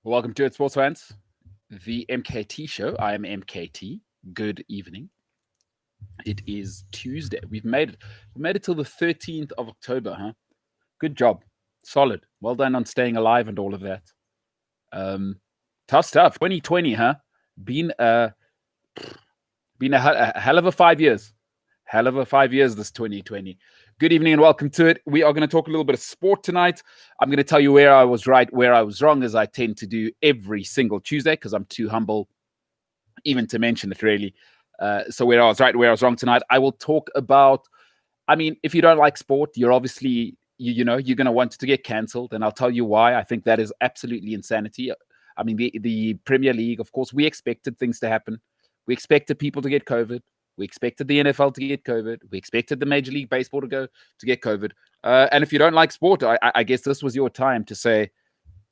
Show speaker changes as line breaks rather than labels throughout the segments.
Welcome to it, sports fans. The MKT Show. I am MKT. Good evening. It is Tuesday. We've made it. We made it till the 13th of October, huh? Good job. Solid. Well done on staying alive and all of that. Tough stuff. 2020, huh? Been a been a hell of a 5 years. Hell of a 5 years this 2020. Good evening and welcome to it. We are going to talk a little bit of sport tonight. I'm going to tell you where I was right, where I was wrong, as I tend to do every single Tuesday because I'm too humble even to mention it, really. So where I was right, where I was wrong tonight. I will talk about, I mean, if you don't like sport, you're obviously, you're going to want it to get cancelled. And I'll tell you why. I think that is absolutely insanity. I mean, the Premier League, of course, we expected things to happen. We expected people to get COVID. We expected the NFL to get COVID. We expected the Major League Baseball to get COVID. And if you don't like sport, I guess this was your time to say,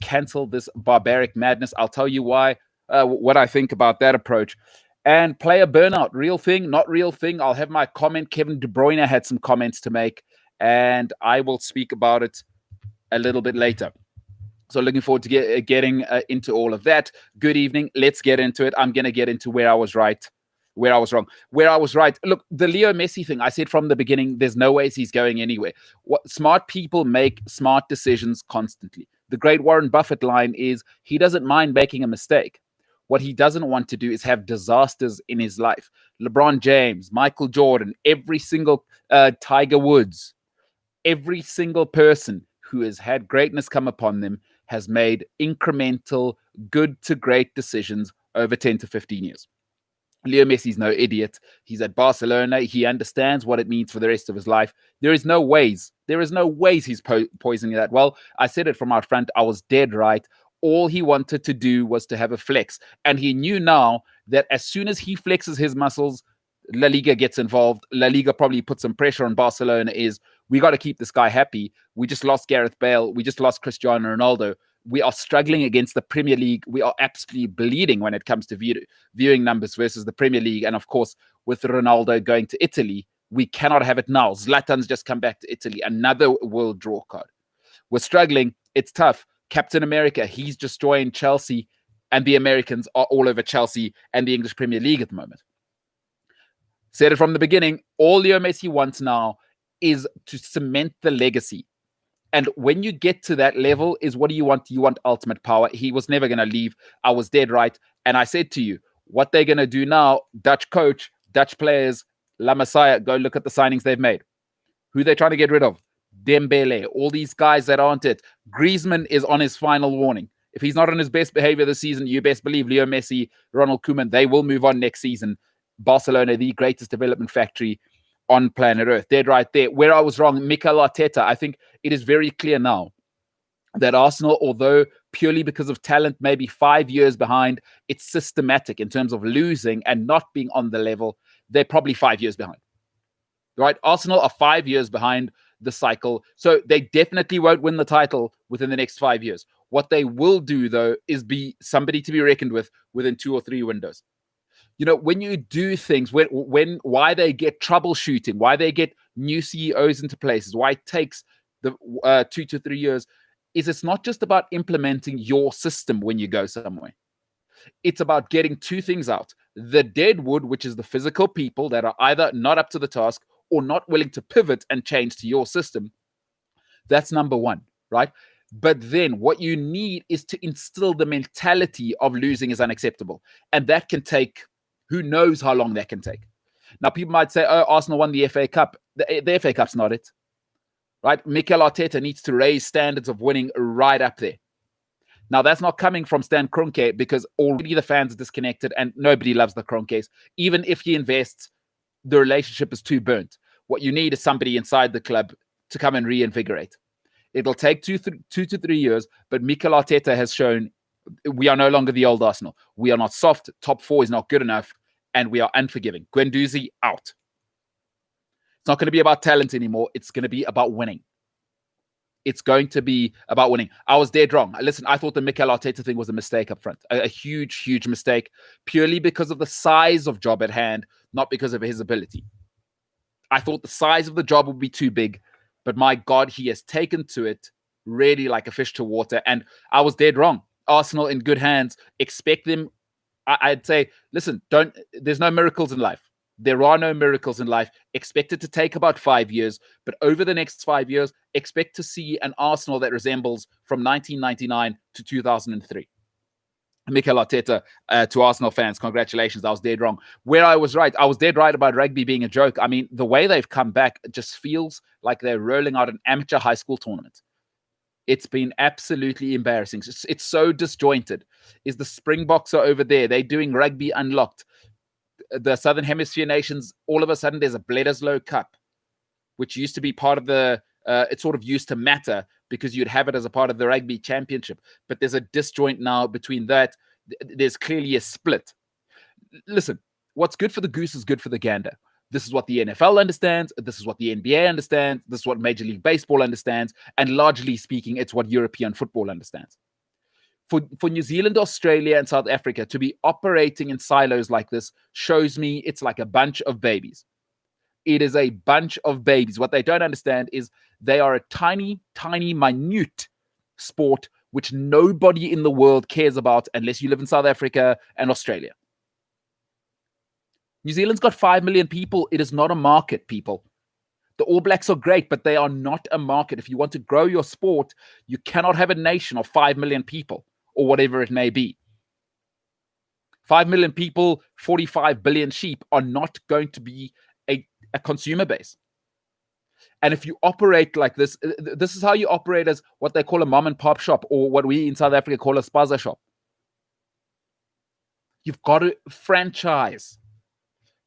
cancel this barbaric madness. I'll tell you why, what I think about that approach. And player burnout, real thing, not real thing. I'll have my comment. Kevin De Bruyne had some comments to make, and I will speak about it a little bit later. So looking forward to getting into all of that. Good evening. Let's get into it. I'm going to get into where I was right, where I was wrong. Where I was right. Look, the Leo Messi thing, I said from the beginning, there's no ways he's going anywhere. Smart people make smart decisions constantly. The great Warren Buffett line is he doesn't mind making a mistake. What he doesn't want to do is have disasters in his life. LeBron James, Michael Jordan, every single Tiger Woods, every single person who has had greatness come upon them has made incremental, good to great decisions over 10 to 15 years. Leo Messi's no idiot. He's at Barcelona. He understands what it means for the rest of his life. There is no ways he's poisoning that. Well, I said it from out front. I was dead right. All he wanted to do was to have a flex. And he knew now that as soon as he flexes his muscles, La Liga gets involved. La Liga probably puts some pressure on Barcelona we got to keep this guy happy. We just lost Gareth Bale. We just lost Cristiano Ronaldo. We are struggling against the Premier League. We are absolutely bleeding when it comes to viewing numbers versus the Premier League. And of course, with Ronaldo going to Italy, we cannot have it now. Zlatan's just come back to Italy. Another world draw card. We're struggling. It's tough. Captain America, he's just joined Chelsea, and the Americans are all over Chelsea and the English Premier League at the moment. Said it from the beginning, all Leo Messi wants now is to cement the legacy. And when you get to that level, is what do you want? You want ultimate power. He was never going to leave. I was dead right. And I said to you, what they're going to do now, Dutch coach, Dutch players, La Masia, go look at the signings they've made. Who they're trying to get rid of? Dembele, all these guys that aren't it. Griezmann is on his final warning. If he's not on his best behavior this season, you best believe Leo Messi, Ronald Koeman, they will move on next season. Barcelona, the greatest development factory on planet Earth. Dead right there. Where I was wrong, Mikel Arteta, I think it is very clear now that Arsenal, although purely because of talent, maybe 5 years behind, it's systematic in terms of losing and not being on the level. They're probably 5 years behind. Right? Arsenal are 5 years behind the cycle. So they definitely won't win the title within the next 5 years. What they will do, though, is be somebody to be reckoned with within 2 or 3 windows. When you do things, why they get troubleshooting, why they get new CEOs into places, why it takes the 2 to 3 years, is it's not just about implementing your system when you go somewhere. It's about getting 2 things out. The dead wood, which is the physical people that are either not up to the task or not willing to pivot and change to your system. That's number 1, right? But then what you need is to instill the mentality of losing is unacceptable. And that can take, who knows how long that can take. Now, people might say, oh, Arsenal won the FA Cup. The FA Cup's not it, right? Mikel Arteta needs to raise standards of winning right up there. Now, that's not coming from Stan Kroenke because already the fans are disconnected and nobody loves the Kroenkes. Even if he invests, the relationship is too burnt. What you need is somebody inside the club to come and reinvigorate. It'll take 2 to 3 years, but Mikel Arteta has shown we are no longer the old Arsenal. We are not soft. Top 4 is not good enough, and we are unforgiving. Guendouzi, out. It's not going to be about talent anymore. It's going to be about winning. It's going to be about winning. I was dead wrong. Listen, I thought the Mikel Arteta thing was a mistake up front. A huge, huge mistake, purely because of the size of job at hand, not because of his ability. I thought the size of the job would be too big, but my God, he has taken to it really like a fish to water. And I was dead wrong. Arsenal in good hands. Expect them. I'd say, listen, there's no miracles in life. There are no miracles in life. Expect it to take about 5 years, but over the next 5 years, expect to see an Arsenal that resembles from 1999 to 2003. Mikel Arteta, to Arsenal fans, congratulations. I was dead wrong. Where I was right, I was dead right about rugby being a joke. I mean, the way they've come back just feels like they're rolling out an amateur high school tournament. It's been absolutely embarrassing. It's so disjointed. Is the Springboks are over there? They're doing rugby unlocked. The Southern Hemisphere nations, all of a sudden, there's a Bledisloe Cup, which used to be part of the, it sort of used to matter because you'd have it as a part of the rugby championship. But there's a disjoint now between that. There's clearly a split. Listen, what's good for the goose is good for the gander. This is what the NFL understands. This is what the NBA understands. This is what Major League Baseball understands. And largely speaking, it's what European football understands. For New Zealand, Australia, and South Africa to be operating in silos like this shows me it's like a bunch of babies. It is a bunch of babies. What they don't understand is they are a tiny, tiny, minute sport which nobody in the world cares about unless you live in South Africa and Australia. New Zealand's got 5 million people. It is not a market, people. The All Blacks are great, but they are not a market. If you want to grow your sport, you cannot have a nation of 5 million people or whatever it may be. 5 million people, 45 billion sheep are not going to be a consumer base. And if you operate like this, this is how you operate as what they call a mom and pop shop, or what we in South Africa call a spaza shop. You've got to franchise.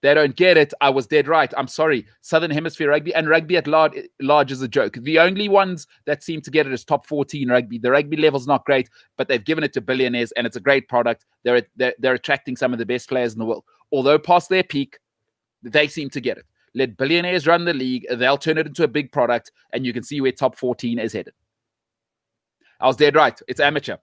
They don't get it. I was dead right. I'm sorry. Southern Hemisphere rugby and rugby at large is a joke. The only ones that seem to get it is top 14 rugby. The rugby level's not great, but they've given it to billionaires, and it's a great product. They're attracting some of the best players in the world. Although past their peak, they seem to get it. Let billionaires run the league. They'll turn it into a big product, and you can see where top 14 is headed. I was dead right. It's amateur.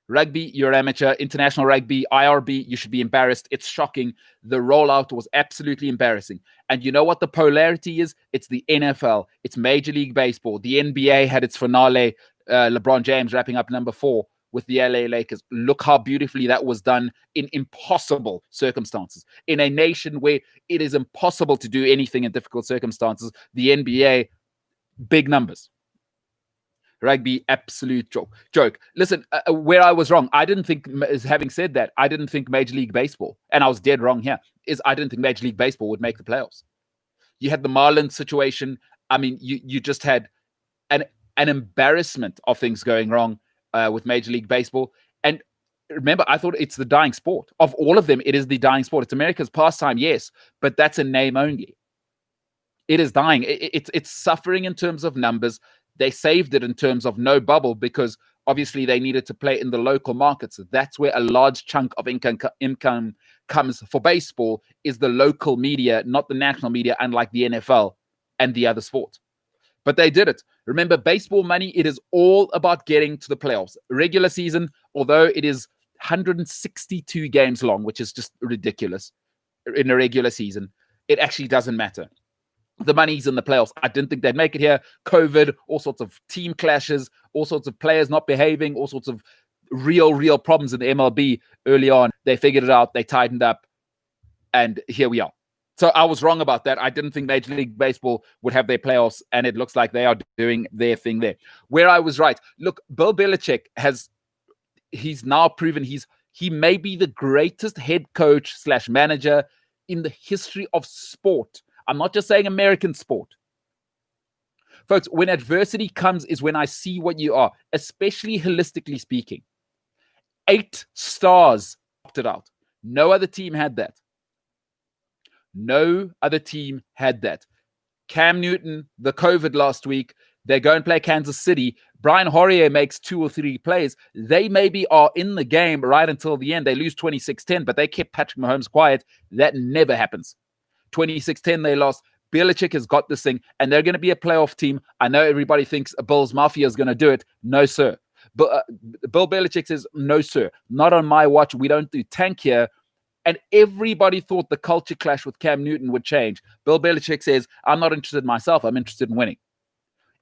Rugby, you're amateur. International rugby, IRB, you should be embarrassed. It's shocking. The rollout was absolutely embarrassing. And you know what the polarity is? It's the NFL. It's Major League Baseball. The NBA had its finale. LeBron James wrapping up number 4 with the LA Lakers. Look how beautifully that was done in impossible circumstances. In a nation where it is impossible to do anything in difficult circumstances, the NBA, big numbers. Rugby, absolute joke. Listen, where I was wrong, I didn't think, having said that, I didn't think Major League Baseball, and I was dead wrong here, is I didn't think Major League Baseball would make the playoffs. You had the Marlins situation. I mean, you just had an embarrassment of things going wrong with Major League Baseball. And remember, I thought it's the dying sport. Of all of them, it is the dying sport. It's America's pastime, yes, but that's a name only. It is dying. It's suffering in terms of numbers. They saved it in terms of no bubble because obviously they needed to play in the local markets. That's where a large chunk of income comes for baseball, is the local media, not the national media, unlike the NFL and the other sports. But they did it. Remember, baseball money, it is all about getting to the playoffs. Regular season, although it is 162 games long, which is just ridiculous in a regular season, it actually doesn't matter. The money's in the playoffs. I didn't think they'd make it here. COVID, all sorts of team clashes, all sorts of players not behaving, all sorts of real problems in the MLB early on. They figured it out. They tightened up. And here we are. So I was wrong about that. I didn't think Major League Baseball would have their playoffs, and it looks like they are doing their thing there. Where I was right. Look, Bill Belichick he's now proven he may be the greatest head coach / manager in the history of sport. I'm not just saying American sport. Folks, when adversity comes is when I see what you are, especially holistically speaking. 8 stars opted out. No other team had that. No other team had that. Cam Newton, the COVID last week, they go and play Kansas City. Brian Hoyer makes 2 or 3 plays. They maybe are in the game right until the end. They lose 26-10, but they kept Patrick Mahomes quiet. That never happens. 26-10, they lost. Belichick has got this thing, and they're going to be a playoff team. I know everybody thinks Bill's Mafia is going to do it. No, sir. But Bill Belichick says, no, sir. Not on my watch. We don't do tank here. And everybody thought the culture clash with Cam Newton would change. Bill Belichick says, I'm not interested in myself. I'm interested in winning.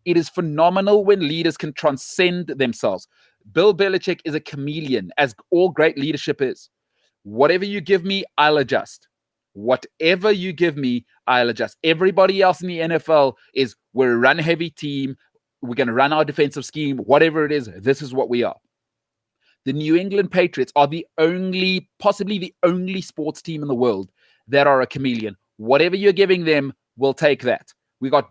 It is phenomenal when leaders can transcend themselves. Bill Belichick is a chameleon, as all great leadership is. Whatever you give me, I'll adjust. Whatever you give me, I'll adjust. Everybody else in the NFL is, we're a run-heavy team. We're going to run our defensive scheme. Whatever it is, this is what we are. The New England Patriots are possibly the only sports team in the world that are a chameleon. Whatever you're giving them, we'll take that. We got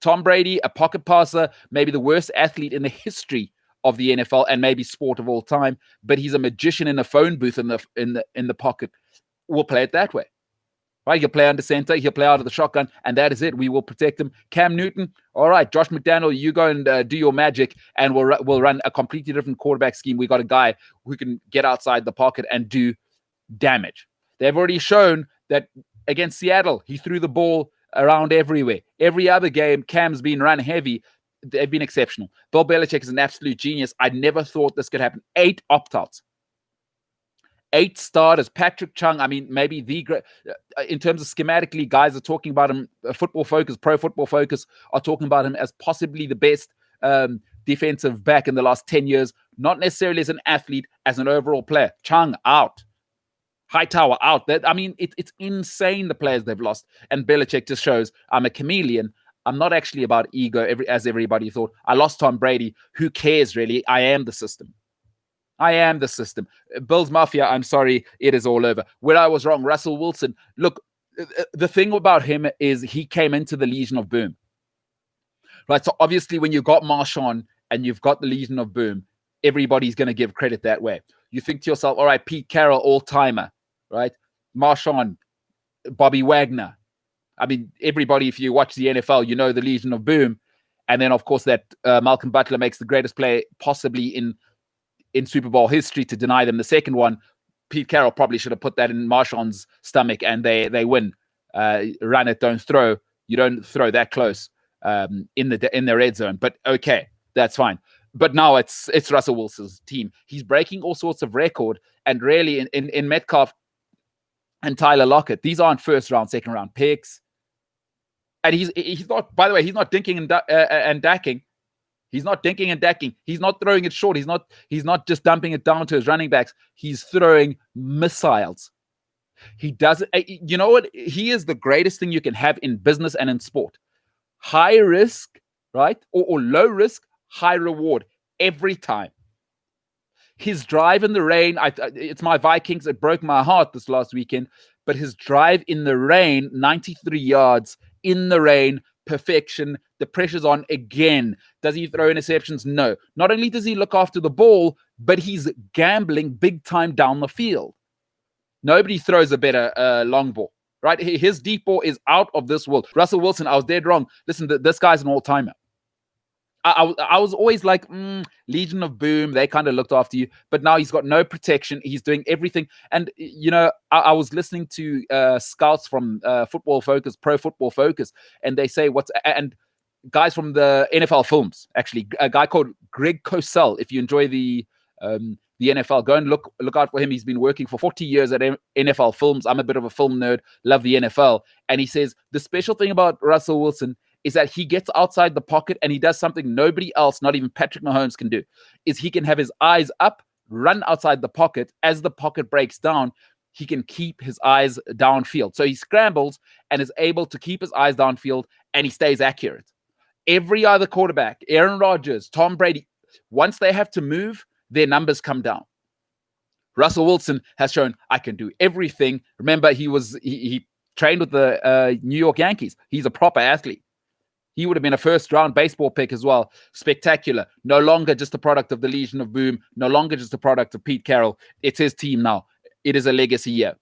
Tom Brady, a pocket passer, maybe the worst athlete in the history of the NFL and maybe sport of all time, but he's a magician in a phone booth in the pocket. We'll play it that way. Right? He'll play under center, he'll play out of the shotgun, and that is it. We will protect him. Cam Newton, all right, Josh McDaniel, you go and do your magic, and we'll run a completely different quarterback scheme. We got a guy who can get outside the pocket and do damage. They've already shown that against Seattle, he threw the ball around everywhere. Every other game, Cam's been run heavy. They've been exceptional. Bill Belichick is an absolute genius. I never thought this could happen. 8 opt-outs. 8 starters. Patrick Chung, I mean, maybe the great, in terms of schematically, guys are talking about him, Football Focus, Pro Football Focus are talking about him as possibly the best defensive back in the last 10 years. Not necessarily as an athlete, as an overall player. Chung out. Hightower out. It's insane, the players they've lost. And Belichick just shows, I'm a chameleon. I'm not actually about ego, as everybody thought. I lost Tom Brady. Who cares, really? I am the system. I am the system. Bills Mafia, I'm sorry, it is all over. Where I was wrong, Russell Wilson. Look, the thing about him is he came into the Legion of Boom. Right, so obviously when you've got Marshawn and you've got the Legion of Boom, everybody's going to give credit that way. You think to yourself, all right, Pete Carroll, all-timer, right? Marshawn, Bobby Wagner. I mean, everybody, if you watch the NFL, you know the Legion of Boom. And then, of course, that Malcolm Butler makes the greatest play possibly in Super Bowl history to deny them the second one. Pete Carroll probably should have put that in Marshawn's stomach, and they win. Run it, don't throw. You don't throw that close in the red zone. But okay, that's fine. But now it's Russell Wilson's team. He's breaking all sorts of record, and really in Metcalf and Tyler Lockett, these aren't first round, second round picks. And he's not. By the way, he's not dinking and dacking. He's not dinking and dacking. He's not throwing it short. He's not just dumping it down to his running backs. He's throwing missiles. He does it. You know what? He is the greatest thing you can have in business and in sport. High risk, right? Or low risk, high reward every time. His drive in the rain, it's my Vikings. It broke my heart this last weekend. But his drive in the rain, 93 yards in the rain, perfection. The pressure's on again. Does he throw interceptions? No. Not only does he look after the ball, but he's gambling big time down the field. Nobody throws a better long ball, right? His deep ball is out of this world. Russell Wilson, I was dead wrong. Listen, this guy's an all-timer. I was always like, Legion of Boom, they kind of looked after you. But now he's got no protection. He's doing everything. And, I was listening to scouts from Football Focus, Pro Football Focus, and they say and guys from the NFL Films, actually, a guy called Greg Cosell. If you enjoy the NFL, go and look out for him. He's been working for 40 years at NFL Films. I'm a bit of a film nerd, love the NFL. And he says the special thing about Russell Wilson is that he gets outside the pocket and he does something nobody else, not even Patrick Mahomes, can do, is he can have his eyes up, run outside the pocket. As the pocket breaks down, he can keep his eyes downfield. So he scrambles and is able to keep his eyes downfield, and he stays accurate. Every other quarterback, Aaron Rodgers, Tom Brady, once they have to move, their numbers come down. Russell Wilson has shown, I can do everything. Remember, he trained with the New York Yankees. He's a proper athlete. He would have been a first-round baseball pick as well. Spectacular. No longer just a product of the Legion of Boom. No longer just a product of Pete Carroll. It's his team now. It is a legacy year.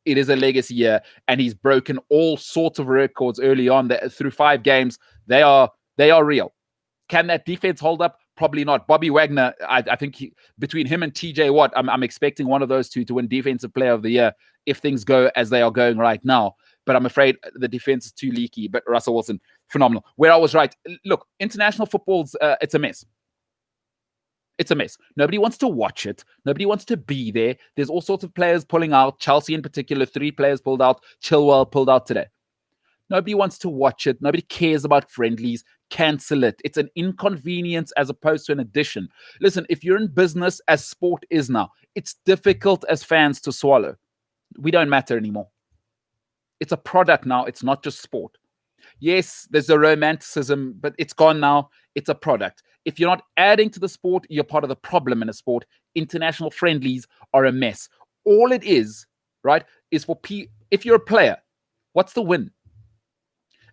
It is a legacy year. And he's broken all sorts of records early on. Through 5 games, they are real. Can that defense hold up? Probably not. Bobby Wagner, I think between him and TJ Watt, I'm expecting one of those two to win Defensive Player of the Year if things go as they are going right now. But I'm afraid the defense is too leaky. But Russell Wilson, phenomenal. Where I was right. Look, international football's it's a mess. It's a mess. Nobody wants to watch it. Nobody wants to be there. There's all sorts of players pulling out. Chelsea in particular, 3 players pulled out. Chilwell pulled out today. Nobody wants to watch it. Nobody cares about friendlies. cancel it. It's an inconvenience as opposed to an addition. Listen, if you're in business as sport is now, it's difficult as fans to swallow. We don't matter anymore. It's a product now. It's not just sport. Yes, there's a romanticism, but it's gone now. It's a product. If you're not adding to the sport, you're part of the problem in a sport. International friendlies are a mess. All it is, right, is for if you're a player, what's the win?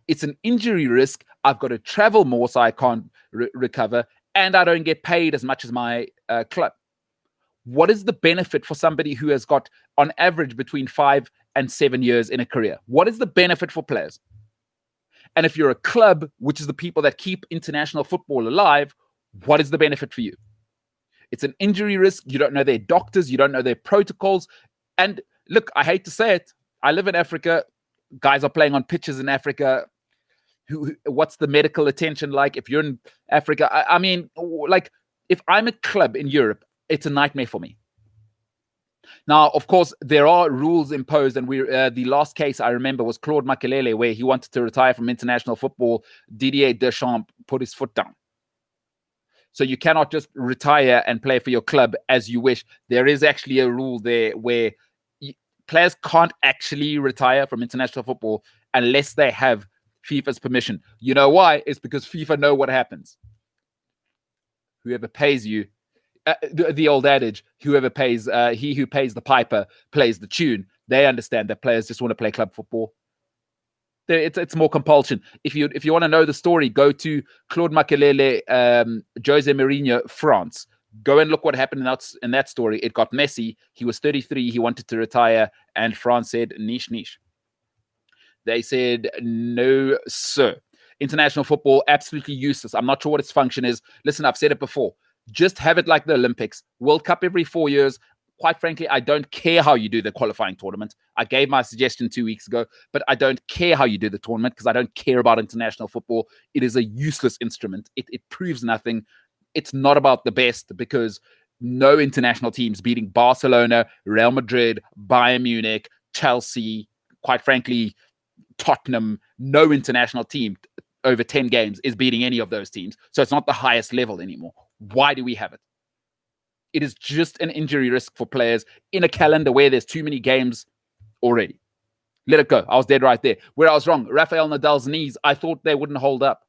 It's an injury risk. I've got to travel more so I can't recover, and I don't get paid as much as my club. What is the benefit for somebody who has got, on average, between 5 and 7 years in a career? What is the benefit for players? And if you're a club, which is the people that keep international football alive, what is the benefit for you? It's an injury risk. You don't know their doctors. You don't know their protocols. And look, I hate to say it. I live in Africa. Guys are playing on pitches in Africa. What's the medical attention like? If you're in Africa, I mean, like, if I'm a club in Europe, it's a nightmare for me. Now, of course, there are rules imposed, and the last case I remember was Claude Makelele, where he wanted to retire from international football. Didier Deschamps put his foot down. So you cannot just retire and play for your club as you wish. There is actually a rule there where players can't actually retire from international football unless they have FIFA's permission. You know why? It's because FIFA know what happens. Whoever pays you, the old adage, whoever pays, he who pays the piper plays the tune. They understand that players just want to play club football. It's more compulsion. If you want to know the story, go to Claude Makelele, Jose Mourinho, France. Go and look what happened in that story. It got messy. He was 33. He wanted to retire, and France said, niche, niche. They said, no, sir. International football, absolutely useless. I'm not sure what its function is. Listen, I've said it before. Just have it like the Olympics. World Cup every 4 years. Quite frankly, I don't care how you do the qualifying tournament. I gave my suggestion 2 weeks ago, but I don't care how you do the tournament because I don't care about international football. It is a useless instrument. It proves nothing. It's not about the best because no international teams beating Barcelona, Real Madrid, Bayern Munich, Chelsea, quite frankly, Tottenham, no international team over 10 games is beating any of those teams. So it's not the highest level anymore. Why do we have it? It is just an injury risk for players in a calendar where there's too many games already. Let it go. I was dead right there. Where I was wrong, Rafael Nadal's knees, I thought they wouldn't hold up.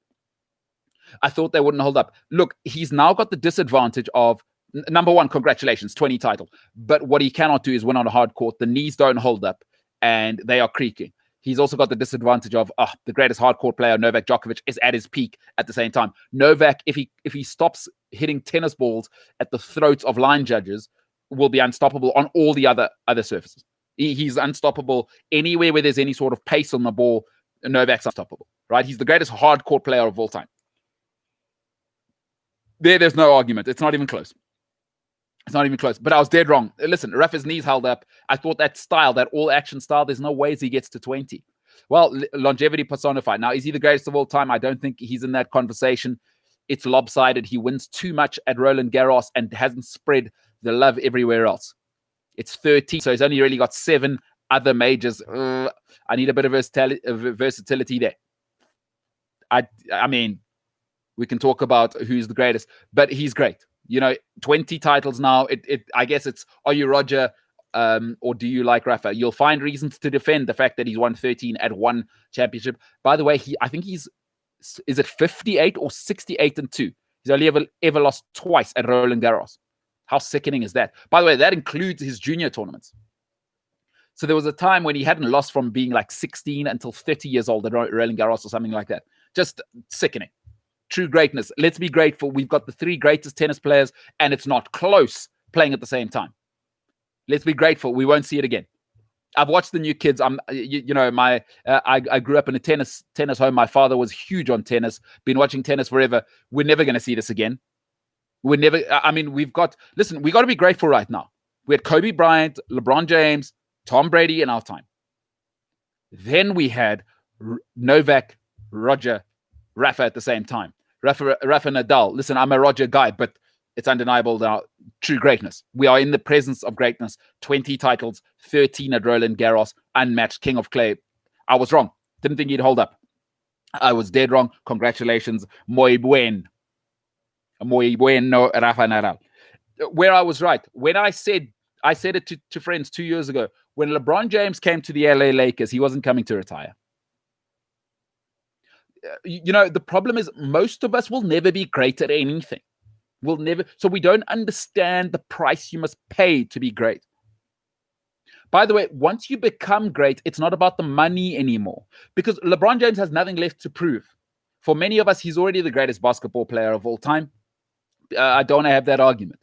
Look, he's now got the disadvantage of, number one, congratulations, 20 title. But what he cannot do is win on a hard court. The knees don't hold up and they are creaking. He's also got the disadvantage of the greatest hardcore player, Novak Djokovic, is at his peak at the same time. Novak, if he stops hitting tennis balls at the throats of line judges, will be unstoppable on all the other surfaces. He's unstoppable anywhere where there's any sort of pace on the ball. Novak's unstoppable, right? He's the greatest hardcore player of all time. There's no argument. It's not even close. But I was dead wrong. Listen, Rafa's knees held up. I thought that style, that all-action style, there's no ways he gets to 20. Well, longevity personified. Now, is he the greatest of all time? I don't think he's in that conversation. It's lopsided. He wins too much at Roland Garros and hasn't spread the love everywhere else. It's 30, so he's only really got 7 other majors. I need a bit of versatility there. I mean, we can talk about who's the greatest, but he's great. 20 titles now. I guess it's, are you Roger or do you like Rafa? You'll find reasons to defend the fact that he's won 13 at one championship. By the way, I think is it 58 or 68-2? He's only ever lost twice at Roland Garros. How sickening is that? By the way, that includes his junior tournaments. So there was a time when he hadn't lost from being like 16 until 30 years old at Roland Garros or something like that. Just sickening. True greatness. Let's be grateful. We've got the 3 greatest tennis players, and it's not close playing at the same time. Let's be grateful. We won't see it again. I've watched the new kids. I grew up in a tennis home. My father was huge on tennis. Been watching tennis forever. We're never going to see this again. We got to be grateful right now. We had Kobe Bryant, LeBron James, Tom Brady in our time. Then we had Novak, Roger, Rafa at the same time. Rafa Nadal. Listen, I'm a Roger guy, but it's undeniable now. True greatness. We are in the presence of greatness. 20 titles, 13 at Roland Garros, unmatched, king of clay. I was wrong. Didn't think he'd hold up. I was dead wrong. Congratulations. Muy buen. Muy bueno, Rafa Nadal. Where I was right. When I said it to friends 2 years ago, when LeBron James came to the LA Lakers, he wasn't coming to retire. The problem is most of us will never be great at anything. We'll never. So we don't understand the price you must pay to be great. By the way, once you become great, it's not about the money anymore because LeBron James has nothing left to prove. For many of us, he's already the greatest basketball player of all time. I don't have that argument.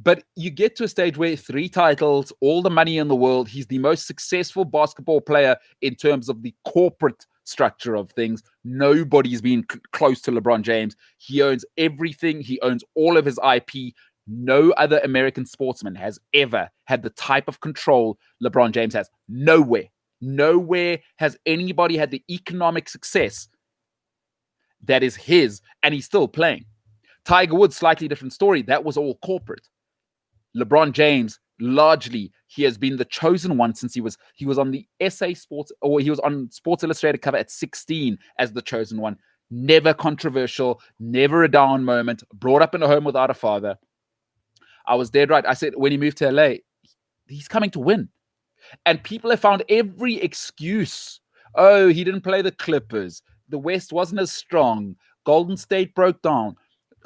But you get to a stage where 3 titles, all the money in the world, he's the most successful basketball player in terms of the corporate structure of things. Nobody's been close to LeBron James. He owns everything. He owns all of his IP. No other American sportsman has ever had the type of control LeBron James has. Nowhere has anybody had the economic success that is his, and he's still playing. Tiger Woods, slightly different story. That was all corporate. LeBron James, largely, he has been the chosen one since he was on the SA Sports, or he was on Sports Illustrated cover at 16 as the chosen one. Never controversial, never a down moment, brought up in a home without a father. I was dead right. I said when he moved to LA, he's coming to win. And people have found every excuse. Oh, he didn't play the Clippers. The West wasn't as strong. Golden State broke down.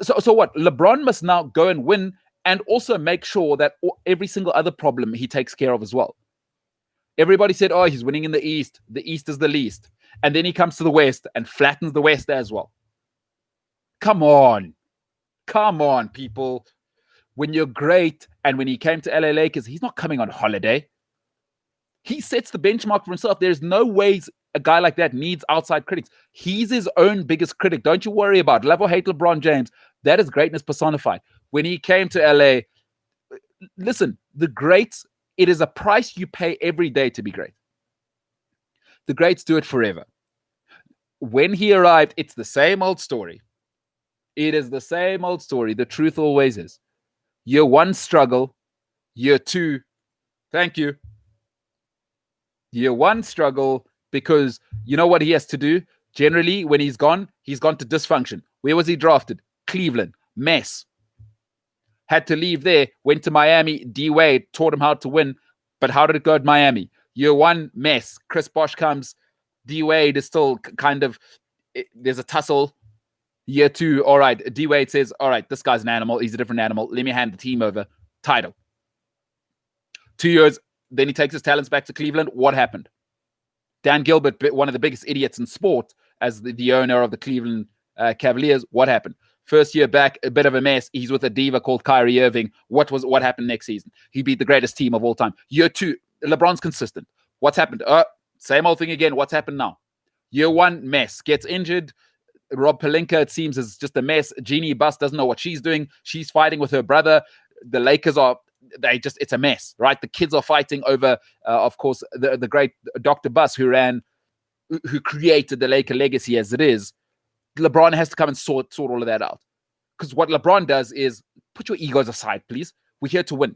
So what? LeBron must now go and win and also make sure that every single other problem he takes care of as well. Everybody said, oh, he's winning in the East. The East is the least. And then he comes to the West and flattens the West as well. Come on, people. When you're great, and when he came to LA Lakers, he's not coming on holiday. He sets the benchmark for himself. There's no ways a guy like that needs outside critics. He's his own biggest critic. Don't you worry about it. Love or hate LeBron James. That is greatness personified. When he came to LA, listen, the greats, it is a price you pay every day to be great. The greats do it forever. When he arrived, it's the same old story. It is the same old story. The truth always is. Year 1, struggle. Year 2, thank you. Year 1, struggle, because you know what he has to do? Generally, when he's gone to dysfunction. Where was he drafted? Cleveland. Mess. Had to leave there. Went to Miami. D. Wade taught him how to win. But how did it go at Miami? Year 1, mess. Chris Bosh comes. D. Wade is still kind of, there's a tussle. Year 2, all right. D. Wade says, all right, this guy's an animal. He's a different animal. Let me hand the team over. Title. 2 years, then he takes his talents back to Cleveland. What happened? Dan Gilbert, one of the biggest idiots in sport, as the owner of the Cleveland Cavaliers. What happened? First year back, a bit of a mess. He's with a diva called Kyrie Irving. What happened next season? He beat the greatest team of all time. Year 2, LeBron's consistent. What's happened? Same old thing again. What's happened now? Year 1, mess. Gets injured. Rob Pelinka, it seems, is just a mess. Jeannie Buss doesn't know what she's doing. She's fighting with her brother. The Lakers it's a mess, right? The kids are fighting over, of course, the great Dr. Buss, who created the Laker legacy as it is. LeBron has to come and sort all of that out. Because what LeBron does is, put your egos aside, please. We're here to win.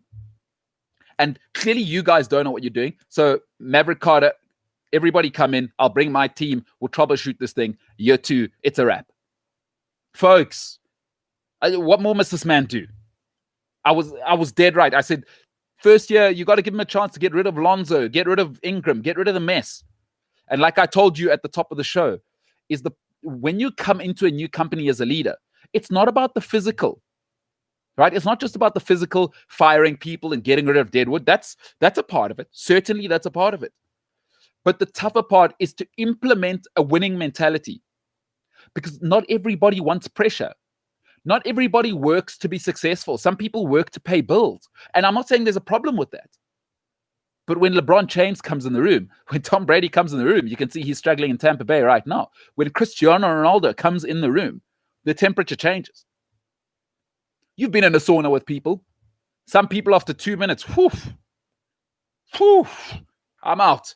And clearly you guys don't know what you're doing. So Maverick Carter, everybody come in. I'll bring my team. We'll troubleshoot this thing. Year 2, it's a wrap. Folks, what more must this man do? I was dead right. I said, first year, you got to give him a chance to get rid of Lonzo, get rid of Ingram, get rid of the mess. And like I told you at the top of the show, when you come into a new company as a leader, it's not about the physical, right? It's not just about the physical, firing people and getting rid of Deadwood. That's a part of it. Certainly, that's a part of it. But the tougher part is to implement a winning mentality, because not everybody wants pressure. Not everybody works to be successful. Some people work to pay bills. And I'm not saying there's a problem with that. But when LeBron James comes in the room, when Tom Brady comes in the room, you can see he's struggling in Tampa Bay right now. When Cristiano Ronaldo comes in the room, the temperature changes. You've been in a sauna with people. Some people after 2 minutes, I'm out.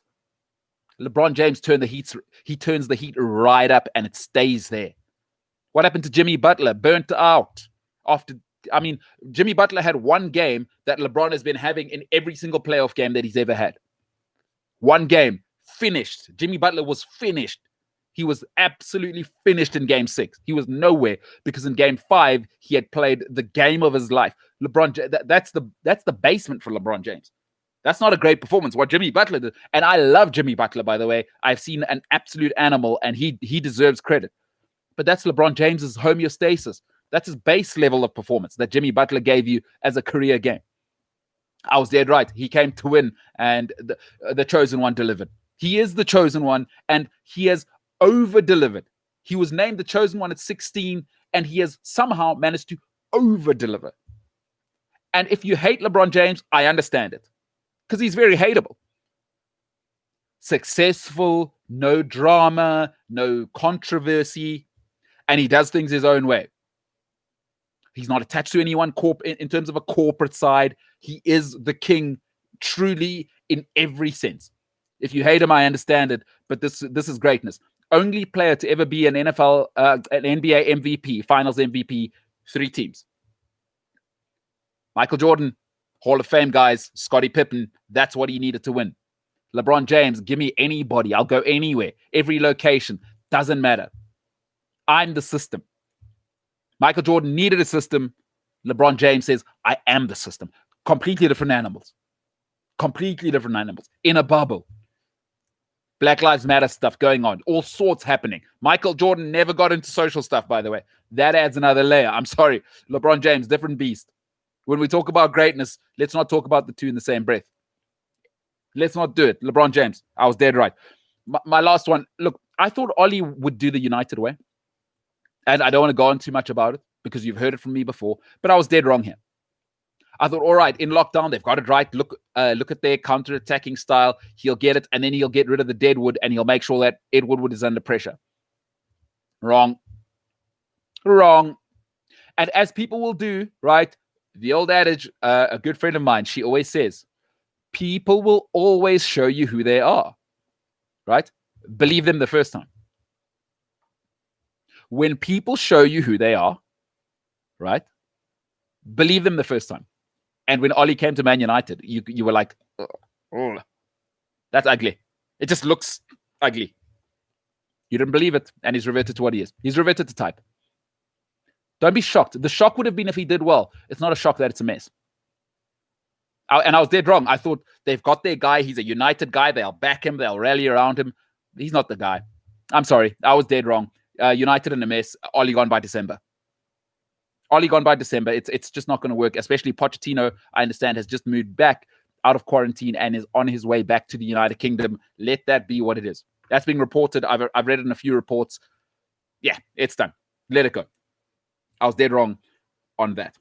LeBron James turns the heat right up, and it stays there. What happened to Jimmy Butler? Burnt out. Jimmy Butler had one game that LeBron has been having in every single playoff game that he's ever had. One game, finished. Jimmy Butler was finished. He was absolutely finished in game 6. He was nowhere because in game 5, he had played the game of his life. That's the basement for LeBron James. That's not a great performance. What Jimmy Butler did, and I love Jimmy Butler, by the way. I've seen an absolute animal, and he deserves credit. But that's LeBron James's homeostasis. That's his base level of performance that Jimmy Butler gave you as a career game. I was dead right. He came to win, and the chosen one delivered. He is the chosen one, and he has over-delivered. He was named the chosen one at 16, and he has somehow managed to over-deliver. And if you hate LeBron James, I understand it, because he's very hateable. Successful, no drama, no controversy, and he does things his own way. He's not attached to anyone in terms of a corporate side. He is the king, truly, in every sense. If you hate him, I understand it, but this is greatness. Only player to ever be an NFL, an NBA MVP, Finals MVP, 3 teams. Michael Jordan, Hall of Fame guys, Scottie Pippen, that's what he needed to win. LeBron James, give me anybody. I'll go anywhere, every location, doesn't matter. I'm the system. Michael Jordan needed a system. LeBron James says, I am the system. Completely different animals. Completely different animals. In a bubble. Black Lives Matter stuff going on. All sorts happening. Michael Jordan never got into social stuff, by the way. That adds another layer. I'm sorry. LeBron James, different beast. When we talk about greatness, let's not talk about the two in the same breath. Let's not do it. LeBron James, I was dead right. My last one. Look, I thought Ollie would do the United way. And I don't want to go on too much about it because you've heard it from me before. But I was dead wrong here. I thought, all right, in lockdown, they've got it right. Look at their counter-attacking style. He'll get it, and then he'll get rid of the deadwood, and he'll make sure that Ed Woodward is under pressure. Wrong. And as people will do, right, the old adage, a good friend of mine, she always says, people will always show you who they are, right? Believe them the first time. When people show you who they are, right, believe them the first time. And when Ollie came to Man United, you were like, oh, that's ugly. It just looks ugly. You didn't believe it, and he's reverted to what he is. He's reverted to type. Don't be shocked. The shock would have been if he did well. It's not a shock that it's a mess. And I was dead wrong. I thought they've got their guy. He's a United guy. They'll back him. They'll rally around him. He's not the guy. I'm sorry. I was dead wrong. United in a mess. Ollie gone by December. It's just not going to work, especially Pochettino, I understand, has just moved back out of quarantine and is on his way back to the United Kingdom. Let that be what it is. That's being reported. I've read it in a few reports. Yeah, it's done. Let it go. I was dead wrong on that.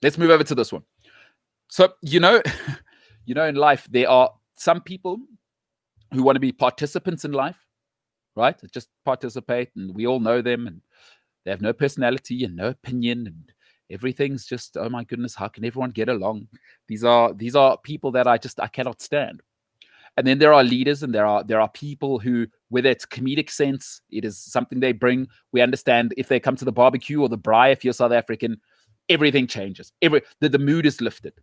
Let's move over to this one. So, in life, there are some people who want to be participants in life, right? Just participate, and we all know them, and they have no personality and no opinion, and everything's just, oh my goodness, how can everyone get along? These are people that I cannot stand. And then there are leaders, and there are people who, whether it's comedic sense, it is something they bring. We understand if they come to the barbecue or the braai, if you're South African, everything changes. The mood is lifted.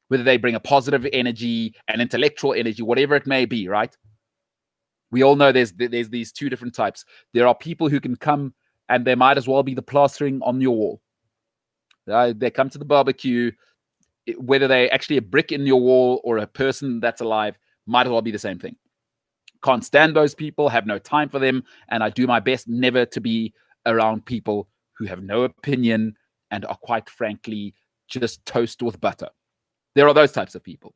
Whether they bring a positive energy, an intellectual energy, whatever it may be, right? We all know there's these two different types. There are people who can come and they might as well be the plastering on your wall. They come to the barbecue, whether they're actually a brick in your wall or a person that's alive, might as well be the same thing. Can't stand those people, have no time for them, and I do my best never to be around people who have no opinion and are quite frankly just toast with butter. There are those types of people.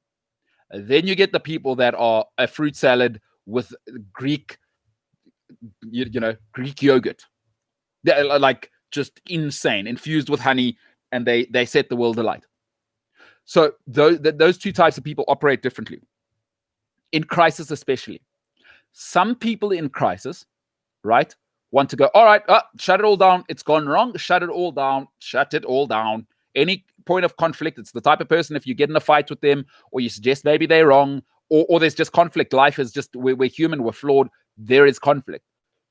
Then you get the people that are a fruit salad with Greek, Greek yogurt. They're like just insane, infused with honey, and they set the world alight. So those two types of people operate differently. In crisis especially. Some people in crisis, right, want to go, all right, shut it all down. It's gone wrong. Shut it all down. Shut it all down. Any point of conflict, it's the type of person, if you get in a fight with them or you suggest maybe they're wrong or there's just conflict, life is just, we're human, we're flawed, there is conflict.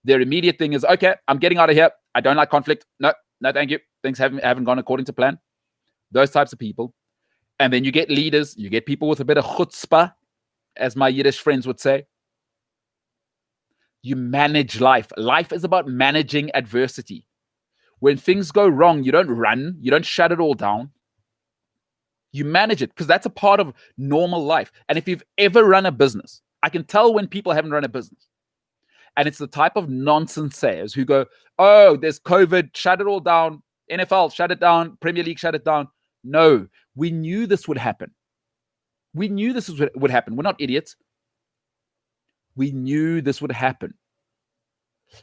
Their immediate thing is, okay, I'm getting out of here. I don't like conflict. No, thank you. Things haven't gone according to plan. Those types of people. And then you get leaders, you get people with a bit of chutzpah, as my Yiddish friends would say. You manage life. Life is about managing adversity. When things go wrong, you don't run, you don't shut it all down. You manage it because that's a part of normal life. And if you've ever run a business, I can tell when people haven't run a business. And it's the type of nonsense sayers who go, oh, there's COVID, shut it all down. NFL, shut it down. Premier League, shut it down. No, we knew this would happen. We knew this would happen. We're not idiots. We knew this would happen.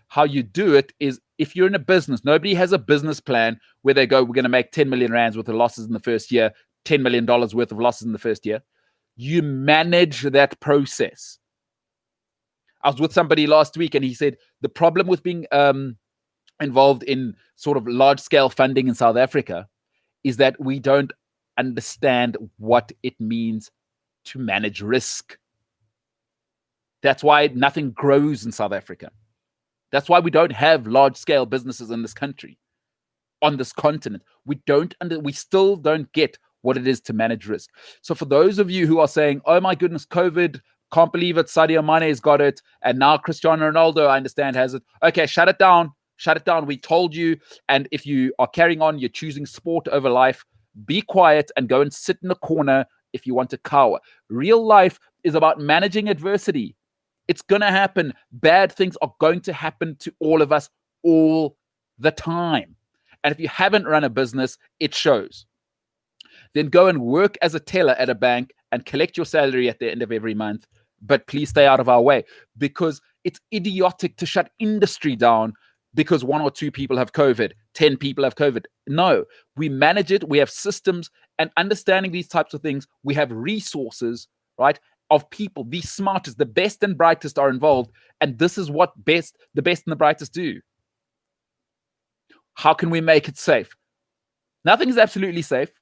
How you do it is if you're in a business, nobody has a business plan where they go, we're going to make 10 million rands worth of losses in the first year, $10 million worth of losses in the first year. You manage that process. I was with somebody last week and he said the problem with being involved in sort of large scale funding in South Africa is that we don't understand what it means to manage risk. That's why nothing grows in South Africa. That's why we don't have large scale businesses in this country, on this continent. We still don't get what it is to manage risk. So for those of you who are saying, oh my goodness, COVID, can't believe it, Sadio Mane's got it, and now Cristiano Ronaldo, I understand, has it. Okay, shut it down. Shut it down. We told you. And if you are carrying on, you're choosing sport over life, be quiet and go and sit in a corner if you want to cower. Real life is about managing adversity. It's going to happen. Bad things are going to happen to all of us all the time. And if you haven't run a business, it shows. Then go and work as a teller at a bank and collect your salary at the end of every month. But please stay out of our way, because it's idiotic to shut industry down because 1 or 2 people have COVID, 10 people have COVID. No, we manage it. We have systems, and understanding these types of things, we have resources, right, of people. The smartest, the best and brightest are involved. And this is what the best and the brightest do. How can we make it safe? Nothing is absolutely safe.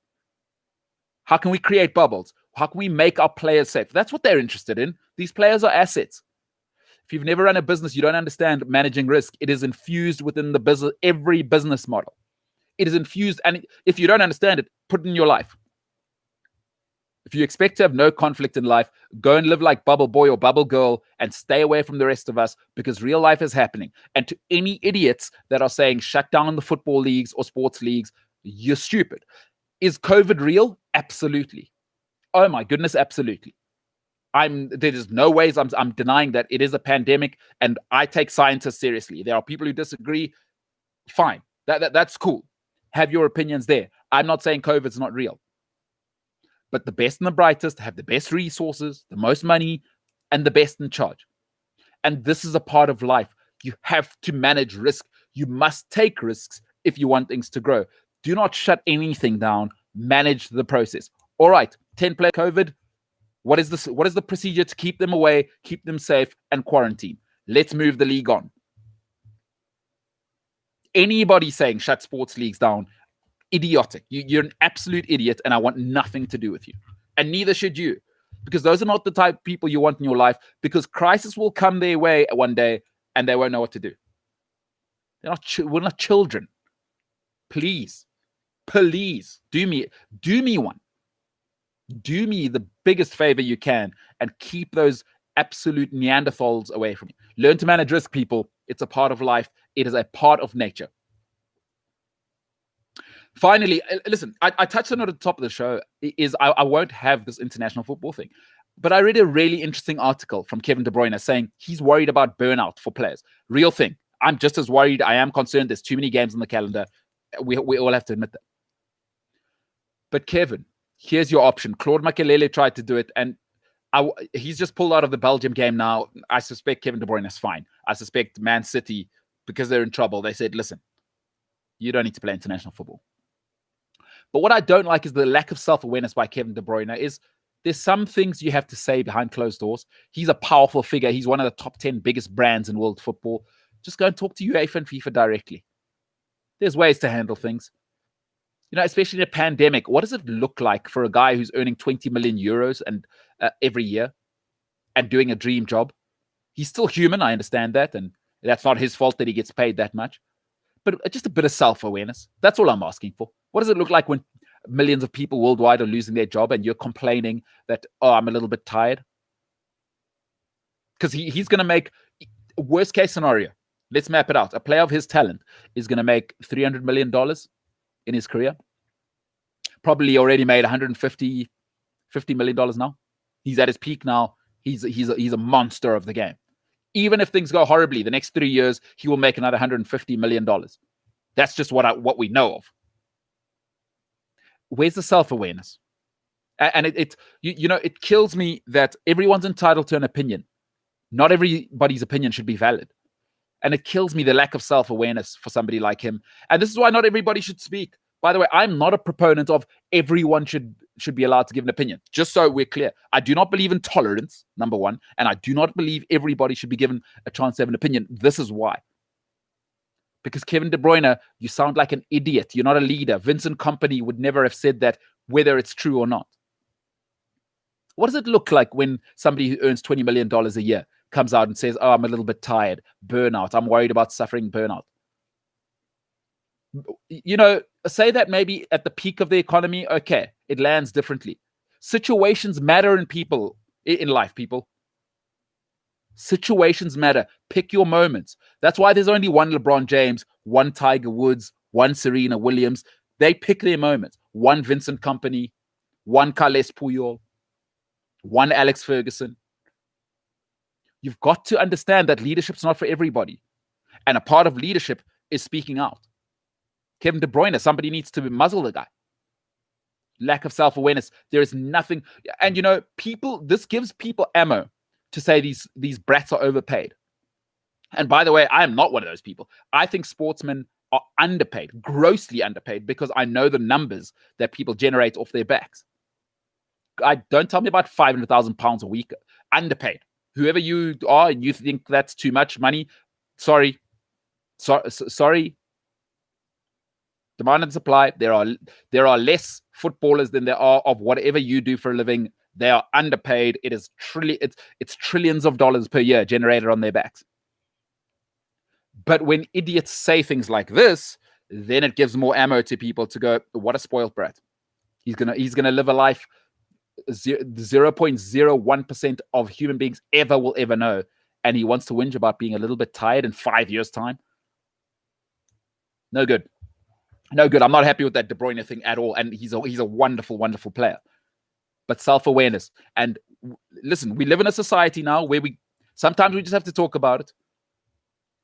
How can we create bubbles? How can we make our players safe? That's what they're interested in. These players are assets. If you've never run a business, you don't understand managing risk. It is infused within the business, every business model. It is infused. And if you don't understand it, put it in your life. If you expect to have no conflict in life, go and live like Bubble Boy or Bubble Girl and stay away from the rest of us, because real life is happening. And to any idiots that are saying shut down the football leagues or sports leagues, you're stupid. Is COVID real? Absolutely. Oh my goodness, absolutely. There is no ways I'm denying that it is a pandemic, and I take scientists seriously. There are people who disagree. Fine. That's cool. Have your opinions there. I'm not saying COVID's not real. But the best and the brightest have the best resources, the most money, and the best in charge. And this is a part of life. You have to manage risk. You must take risks if you want things to grow. Do not shut anything down. Manage the process. All right, 10 players COVID. What is the procedure to keep them away, keep them safe, and quarantine? Let's move the league on. Anybody saying shut sports leagues down, idiotic. You're an absolute idiot, and I want nothing to do with you. And neither should you, because those are not the type of people you want in your life, because crisis will come their way one day, and they won't know what to do. We're not children. Please, do me one. Do me the biggest favor you can and keep those absolute Neanderthals away from you. Learn to manage risk, people. It's a part of life. It is a part of nature. Finally, listen, I touched on it at the top of the show, I won't have this international football thing. But I read a really interesting article from Kevin De Bruyne saying he's worried about burnout for players. Real thing. I'm just as worried. I am concerned. There's too many games on the calendar. We all have to admit that. But Kevin, here's your option. Claude Makelele tried to do it, and he's just pulled out of the Belgium game now. I suspect Kevin De Bruyne is fine. I suspect Man City, because they're in trouble, they said, listen, you don't need to play international football. But what I don't like is the lack of self-awareness by Kevin De Bruyne. There's some things you have to say behind closed doors. He's a powerful figure. He's one of the top 10 biggest brands in world football. Just go and talk to UEFA and FIFA directly. There's ways to handle things. Especially in a pandemic, what does it look like for a guy who's earning 20 million euros and every year and doing a dream job? He's still human, I understand that, and that's not his fault that he gets paid that much. But just a bit of self-awareness. That's all I'm asking for. What does it look like when millions of people worldwide are losing their job and you're complaining that, I'm a little bit tired? Because he's going to make Worst case scenario, let's map it out. A player of his talent is going to make $300 million in his career. Probably already made $150 million now. He's at his peak now. He's a monster of the game. Even if things go horribly, the next 3 years, he will make another $150 million. That's just what we know of. Where's the self-awareness? And it kills me that everyone's entitled to an opinion. Not everybody's opinion should be valid. And it kills me the lack of self-awareness for somebody like him. And this is why not everybody should speak. By the way, I'm not a proponent of everyone should be allowed to give an opinion. Just so we're clear. I do not believe in tolerance, number one. And I do not believe everybody should be given a chance to have an opinion. This is why. Because Kevin De Bruyne, you sound like an idiot. You're not a leader. Vincent Kompany would never have said that, whether it's true or not. What does it look like when somebody who earns $20 million a year comes out and says, oh, I'm a little bit tired, burnout, I'm worried about suffering burnout? Say that maybe at the peak of the economy, okay, it lands differently. Situations matter in life, people. Situations matter. Pick your moments. That's why there's only one LeBron James, one Tiger Woods, one Serena Williams. They pick their moments. One Vincent Kompany, one Carles Puyol, one Alex Ferguson. You've got to understand that leadership's not for everybody. And a part of leadership is speaking out. Kevin De Bruyne, somebody needs to muzzle the guy. Lack of self-awareness. There is nothing. And, this gives people ammo to say these brats are overpaid. And by the way, I am not one of those people. I think sportsmen are underpaid, grossly underpaid, because I know the numbers that people generate off their backs. Don't tell me about £500,000 a week. Underpaid. Whoever you are and you think that's too much money, sorry. Demand and supply. There are less footballers than there are of whatever you do for a living. They are underpaid. It's trillions of dollars per year generated on their backs. But when idiots say things like this, then it gives more ammo to people to go, what a spoiled brat. He's gonna live a life 0.01% of human beings will ever know. And he wants to whinge about being a little bit tired in 5 years' time. No good. No good. I'm not happy with that De Bruyne thing at all. And he's a wonderful, wonderful player. But self-awareness. And listen, we live in a society now where sometimes we just have to talk about it.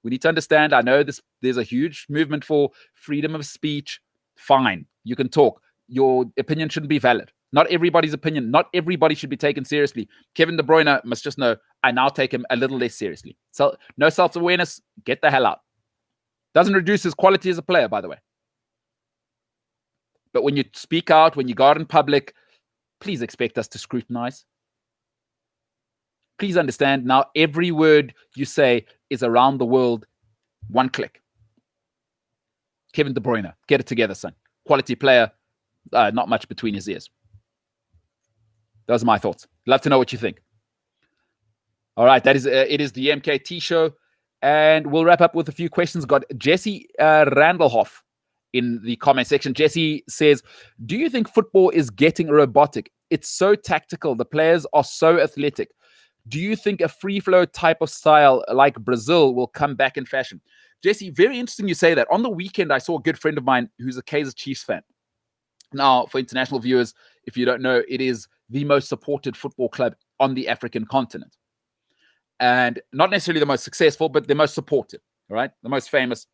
We need to understand. I know there's a huge movement for freedom of speech. Fine. You can talk. Your opinion shouldn't be valid. Not everybody's opinion. Not everybody should be taken seriously. Kevin De Bruyne must just know, I now take him a little less seriously. So no self-awareness. Get the hell out. Doesn't reduce his quality as a player, by the way. But when you speak out, when you go out in public, please expect us to scrutinize. Please understand, now every word you say is around the world, one click. Kevin De Bruyne, get it together, son. Quality player, not much between his ears. Those are my thoughts. Love to know what you think. All right, it is the MKT Show, and we'll wrap up with a few questions. Got Jesse Randlehoff in the comment section. Jesse says, do you think football is getting robotic? It's so tactical. The players are so athletic. Do you think a free-flow type of style like Brazil will come back in fashion? Jesse, very interesting you say that. On the weekend, I saw a good friend of mine who's a Kaizer Chiefs fan. Now, for international viewers, if you don't know, it is the most supported football club on the African continent. And not necessarily the most successful, but the most supported, right? The most famous.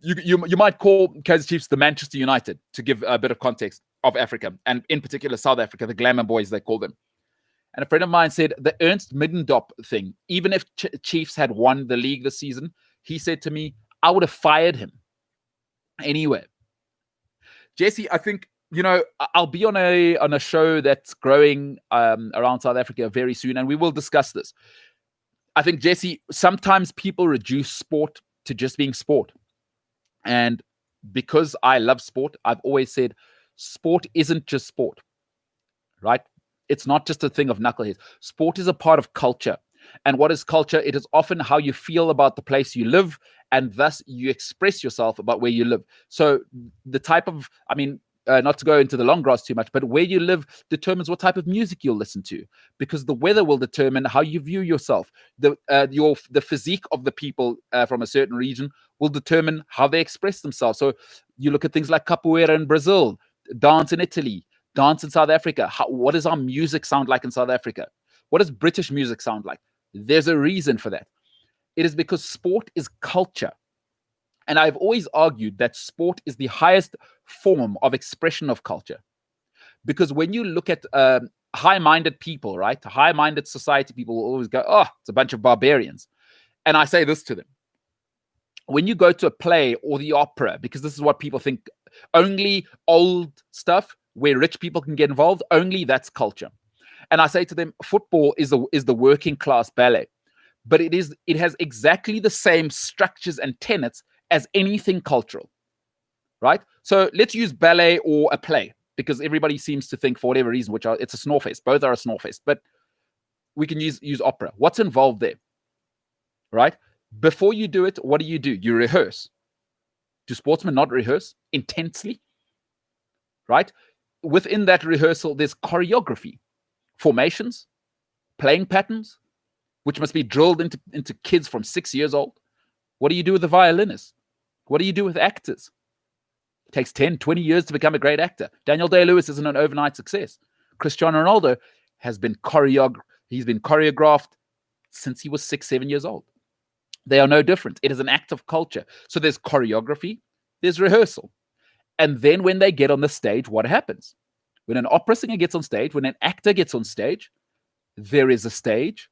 You might call Kaizer Chiefs the Manchester United, to give a bit of context, of Africa, and in particular South Africa, the Glamour Boys, they call them. And a friend of mine said the Ernst Middendorp thing, even if Chiefs had won the league this season, he said to me, I would have fired him anyway. Jesse, I think, I'll be on a show that's growing around South Africa very soon, and we will discuss this. I think, Jesse, sometimes people reduce sport to just being sport. And because I love sport, I've always said sport isn't just sport, right? It's not just a thing of knuckleheads. Sport is a part of culture. And what is culture? It is often how you feel about the place you live, and thus you express yourself about where you live. So the type of, not to go into the long grass too much, but where you live determines what type of music you'll listen to, because the weather will determine how you view yourself. The physique of the people from a certain region will determine how they express themselves. So you look at things like capoeira in Brazil, dance in Italy, dance in South Africa. What does our music sound like in South Africa? What does British music sound like? There's a reason for that. It is because sport is culture. And I've always argued that sport is the highest form of expression of culture. Because when you look at high-minded people, right? High-minded society people will always go, oh, it's a bunch of barbarians. And I say this to them. When you go to a play or the opera, because this is what people think, only old stuff where rich people can get involved, only that's culture. And I say to them, football is the working class ballet. But it has exactly the same structures and tenets as anything cultural, right? So let's use ballet or a play, because everybody seems to think, for whatever reason, it's a snore fest. Both are a snore fest, but we can use opera. What's involved there, right? Before you do it, what do? You rehearse. Do sportsmen not rehearse intensely, right? Within that rehearsal, there's choreography, formations, playing patterns, which must be drilled into kids from 6 years old. What do you do with the violinist? What do you do with actors? It takes 10, 20 years to become a great actor. Daniel Day-Lewis isn't an overnight success. Cristiano Ronaldo has been choreographed since he was 6, 7 years old. They are no different. It is an act of culture. So there's choreography, there's rehearsal. And then when they get on the stage, what happens? When an opera singer gets on stage, when an actor gets on stage, there is a stage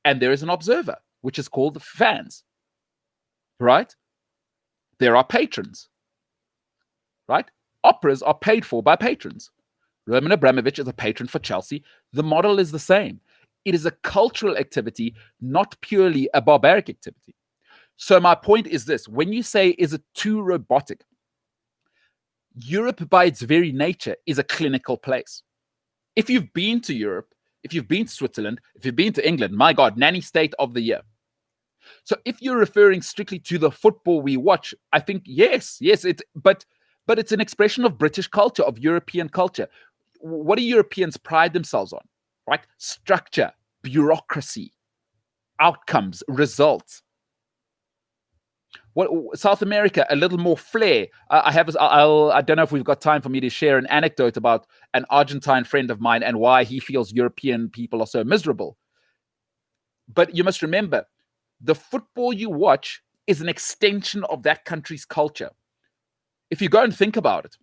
and there is an observer, which is called fans, right? There are patrons, right? Operas are paid for by patrons. Roman Abramovich is a patron for Chelsea. The model is the same. It is a cultural activity, not purely a barbaric activity. So my point is this. When you say, is it too robotic? Europe, by its very nature, is a clinical place. If you've been to Europe, if you've been to Switzerland, if you've been to England, my God, nanny state of the year. So if you're referring strictly to the football we watch, I think, yes, but it's an expression of British culture, of European culture. What do Europeans pride themselves on, right? Structure, bureaucracy, outcomes, results. What South America, a little more flair. I don't know if we've got time for me to share an anecdote about an Argentine friend of mine and why he feels European people are so miserable. But you must remember, the football you watch is an extension of that country's culture. If you go and think about it,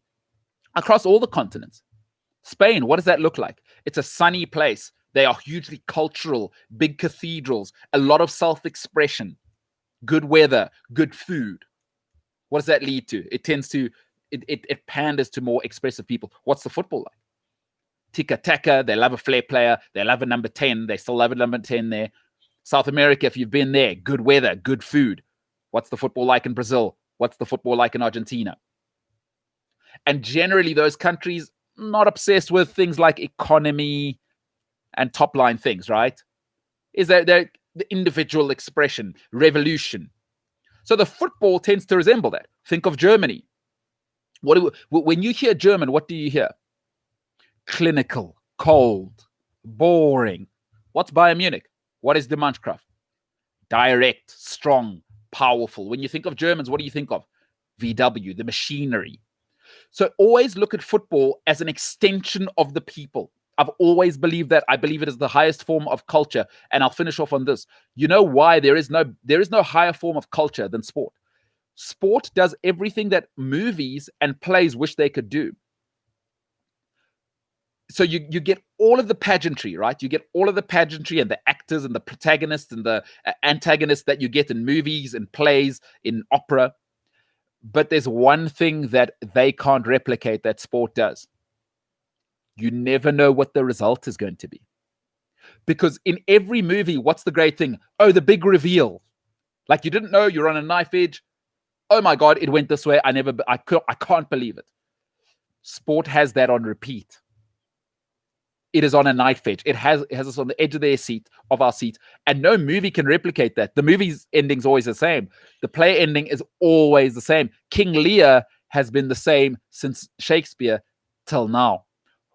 across all the continents, Spain, what does that look like? It's a sunny place. They are hugely cultural, big cathedrals, a lot of self-expression, good weather, good food. What does that lead to? It panders to more expressive people. What's the football like? Tiki-taka, they love a flair player, they love a number 10, they still love a number 10 there. South America, if you've been there, good weather, good food. What's the football like in Brazil? What's the football like in Argentina? And generally, those countries not obsessed with things like economy and top-line things, right? Is that they're the individual expression, revolution. So the football tends to resemble that. Think of Germany. When you hear German, what do you hear? Clinical, cold, boring. What's Bayern Munich? What is Die Mannschaft? Direct, strong, powerful. When you think of Germans, what do you think of? VW, the machinery. So always look at football as an extension of the people. I've always believed that. I believe it is the highest form of culture. And I'll finish off on this. You know why there is no higher form of culture than sport? Sport does everything that movies and plays wish they could do. So you get all of the pageantry, right? You get all of the pageantry and the actors and the protagonists and the antagonists that you get in movies and plays, in opera. But there's one thing that they can't replicate that sport does. You never know what the result is going to be. Because in every movie, what's the great thing? Oh, the big reveal. Like you didn't know, you're on a knife edge. Oh my God, it went this way. I can't believe it. Sport has that on repeat. It is on a knife edge. It has us on the edge of our seat. And no movie can replicate that. The movie's ending's always the same. The play ending is always the same. King Lear has been the same since Shakespeare till now.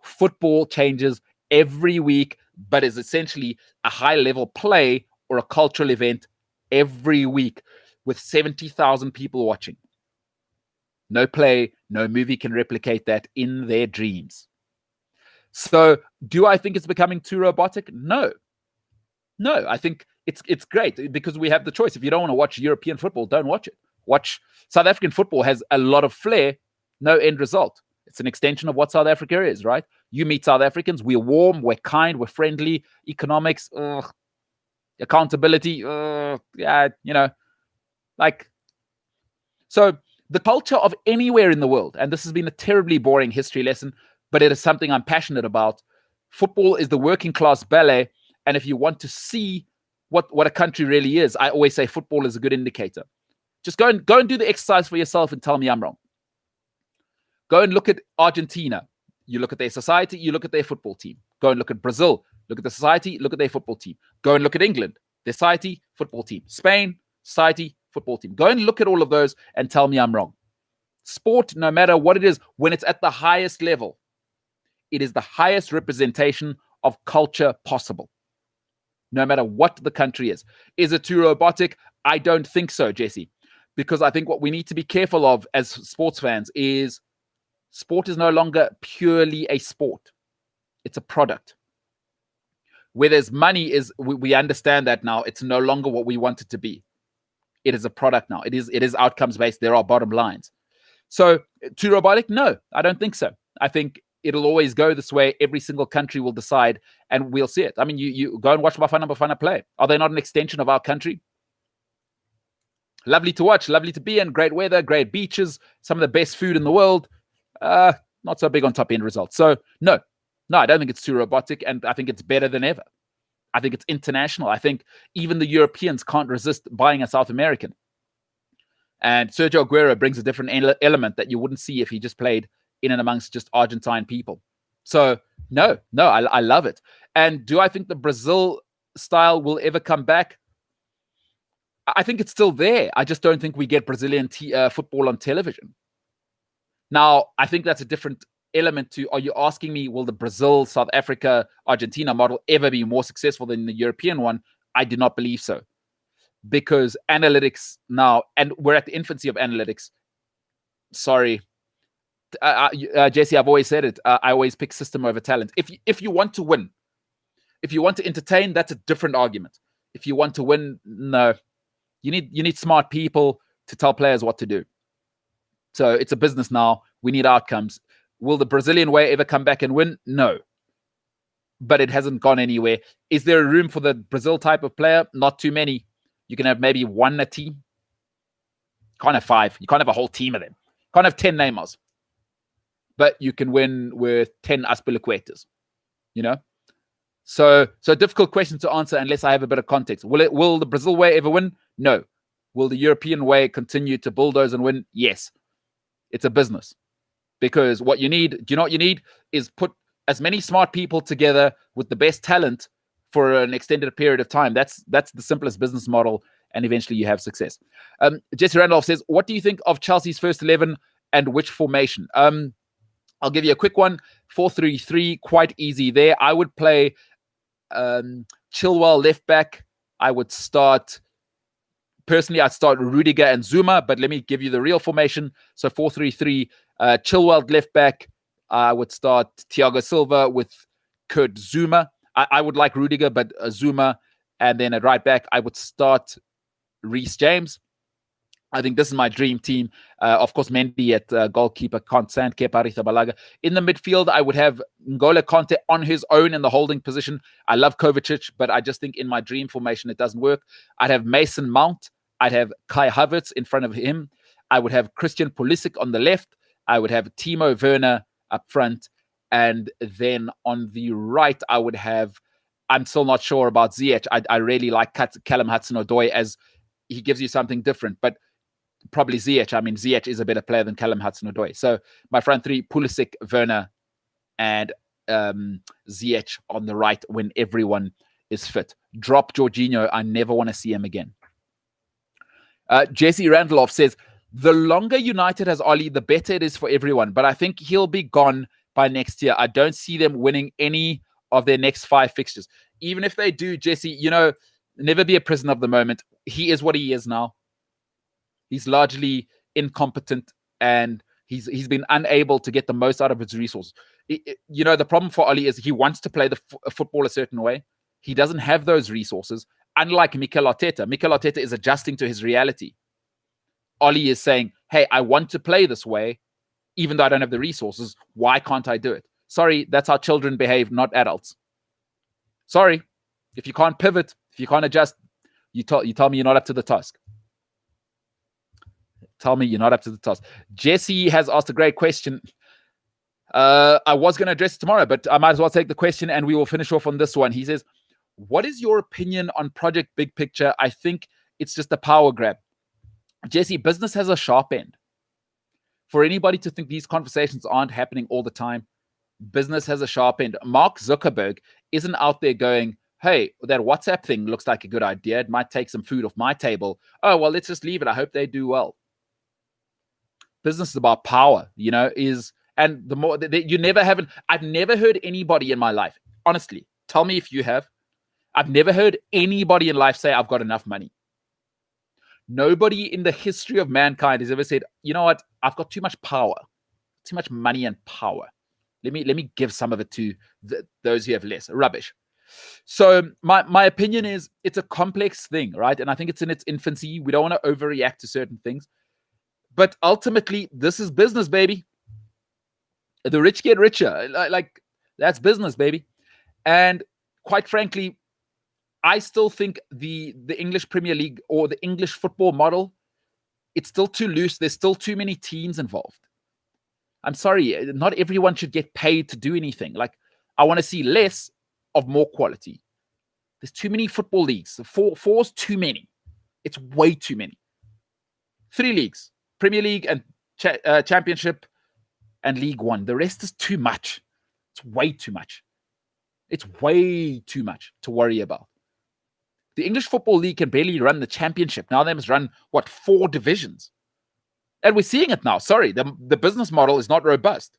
Football changes every week, but is essentially a high-level play or a cultural event every week with 70,000 people watching. No play, no movie can replicate that in their dreams. So do I think it's becoming too robotic? No. I think it's great because we have the choice. If you don't want to watch European football, don't watch it. Watch South African football has a lot of flair, no end result. It's an extension of what South Africa is, right? You meet South Africans, we're warm, we're kind, we're friendly. Economics, accountability, yeah, so the culture of anywhere in the world, and this has been a terribly boring history lesson, but it is something I'm passionate about. Football is the working class ballet, and if you want to see what a country really is, I always say football is a good indicator. Just go and do the exercise for yourself and tell me I'm wrong. Go and look at Argentina. You look at their society, you look at their football team. Go and look at Brazil. Look at the society, look at their football team. Go and look at England, their society, football team. Spain, society, football team. Go and look at all of those and tell me I'm wrong. Sport, no matter what it is, when it's at the highest level, it is the highest representation of culture possible, no matter what the country is. Is it too robotic? I don't think so, Jesse, because I think what we need to be careful of as sports fans is sport is no longer purely a sport. It's a product. Where there's money, we understand that now. It's no longer what we want it to be. It is a product now. It is outcomes based. There are bottom lines. So too robotic? No, I don't think so. I think it'll always go this way. Every single country will decide, and we'll see it. I mean, you go and watch Bafana play. Are they not an extension of our country? Lovely to watch, lovely to be in, great weather, great beaches, some of the best food in the world. Not so big on top end results. So no, I don't think it's too robotic, and I think it's better than ever. I think it's international. I think even the Europeans can't resist buying a South American. And Sergio Aguero brings a different element that you wouldn't see if he just played in and amongst just Argentine people. So no, I love it. And do I think the Brazil style will ever come back? I think it's still there. I just don't think we get Brazilian football on television. Now, I think that's a different element to, are you asking me, will the Brazil, South Africa, Argentina model ever be more successful than the European one? I do not believe so. Because analytics now, and we're at the infancy of analytics. Sorry. Jesse, I've always said it. I always pick system over talent. If you want to win, if you want to entertain, that's a different argument. If you want to win, no. You need smart people to tell players what to do. So it's a business now. We need outcomes. Will the Brazilian way ever come back and win? No. But it hasn't gone anywhere. Is there a room for the Brazil type of player? Not too many. You can have maybe one a team. Can't have 5. You can't have a whole team of them. Can't have 10 Neymars. But you can win with 10 Aspilicuetas. So difficult question to answer unless I have a bit of context. Will the Brazil way ever win? No. Will the European way continue to bulldoze and win? Yes. It's a business. Because what you need, do you know what you need? Is put as many smart people together with the best talent for an extended period of time. That's the simplest business model, and eventually you have success. Jesse Randolph says, what do you think of Chelsea's first 11 and which formation? I'll give you a quick one. 4-3-3, quite easy there. I would play Chilwell left back. I'd start Rudiger and Zuma, but let me give you the real formation. So 4-3-3, Chilwell left back. I would start Thiago Silva with Kurt Zuma. I would like Rudiger, but Zuma. And then at right back, I would start Reece James. I think this is my dream team. Of course, Mendy at goalkeeper, Constant, Kepa Arrizabalaga. In the midfield, I would have N'Golo Kante on his own in the holding position. I love Kovacic, but I just think in my dream formation, it doesn't work. I'd have Mason Mount. I'd have Kai Havertz in front of him. I would have Christian Pulisic on the left. I would have Timo Werner up front. And then on the right, I would have, I'm still not sure about Ziyech. I really like Callum Hudson-Odoi as he gives you something different. But probably Ziyech. I mean, Ziyech is a better player than Callum Hudson-Odoi. So my front three, Pulisic, Werner, and Ziyech on the right when everyone is fit. Drop Jorginho. I never want to see him again. Jesse Randolph says, The longer United has Ollie, the better it is for everyone. But I think he'll be gone by next year. I don't see them winning any of their next 5 fixtures. Even if they do, Jesse, never be a prisoner of the moment. He is what he is now. He's largely incompetent, and he's been unable to get the most out of his resources. The problem for Ollie is he wants to play the football a certain way. He doesn't have those resources. Unlike Mikel Arteta is adjusting to his reality. Ollie is saying, hey, I want to play this way, even though I don't have the resources. Why can't I do it? Sorry, that's how children behave, not adults. Sorry, if you can't pivot, if you can't adjust, you tell me you're not up to the task. Tell me you're not up to the task. Jesse has asked a great question. I was going to address it tomorrow, but I might as well take the question and we will finish off on this one. He says, what is your opinion on Project Big Picture? I think it's just a power grab. Jesse, business has a sharp end. For anybody to think these conversations aren't happening all the time, business has a sharp end. Mark Zuckerberg isn't out there going, hey, that WhatsApp thing looks like a good idea. It might take some food off my table. Oh, well, let's just leave it. I hope they do well. Business is about power, and the more I've never heard anybody in my life, honestly, tell me if you have. I've never heard anybody in life say, I've got enough money. Nobody in the history of mankind has ever said, you know what, I've got too much power, too much money and power. Let me give some of it to those who have less. Rubbish. So my opinion is it's a complex thing, right? And I think it's in its infancy. We don't want to overreact to certain things. But ultimately, this is business, baby. The rich get richer. Like that's business, baby. And quite frankly, I still think the English Premier League or the English football model, it's still too loose. There's still too many teams involved. I'm sorry, not everyone should get paid to do anything. Like, I want to see less of more quality. There's too many football leagues. Four's too many. It's way too many. 3 leagues, Premier League and Championship and League One. The rest is too much. It's way too much. It's way too much to worry about. The English Football League can barely run the Championship. Now they must run, 4 divisions? And we're seeing it now. Sorry, the business model is not robust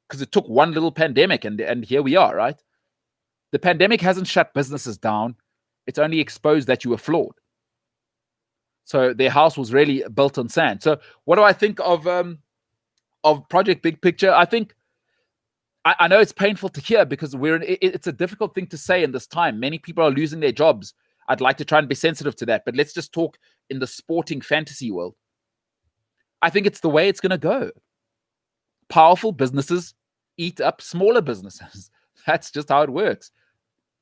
because it took one little pandemic and here we are, right? The pandemic hasn't shut businesses down. It's only exposed that you were flawed. So their house was really built on sand. So what do I think of Project Big Picture? I think I know it's painful to hear because it's a difficult thing to say in this time. Many people are losing their jobs. I'd like to try and be sensitive to that, but let's just talk in the sporting fantasy world. I think it's the way it's going to go. Powerful businesses eat up smaller businesses. That's just how it works.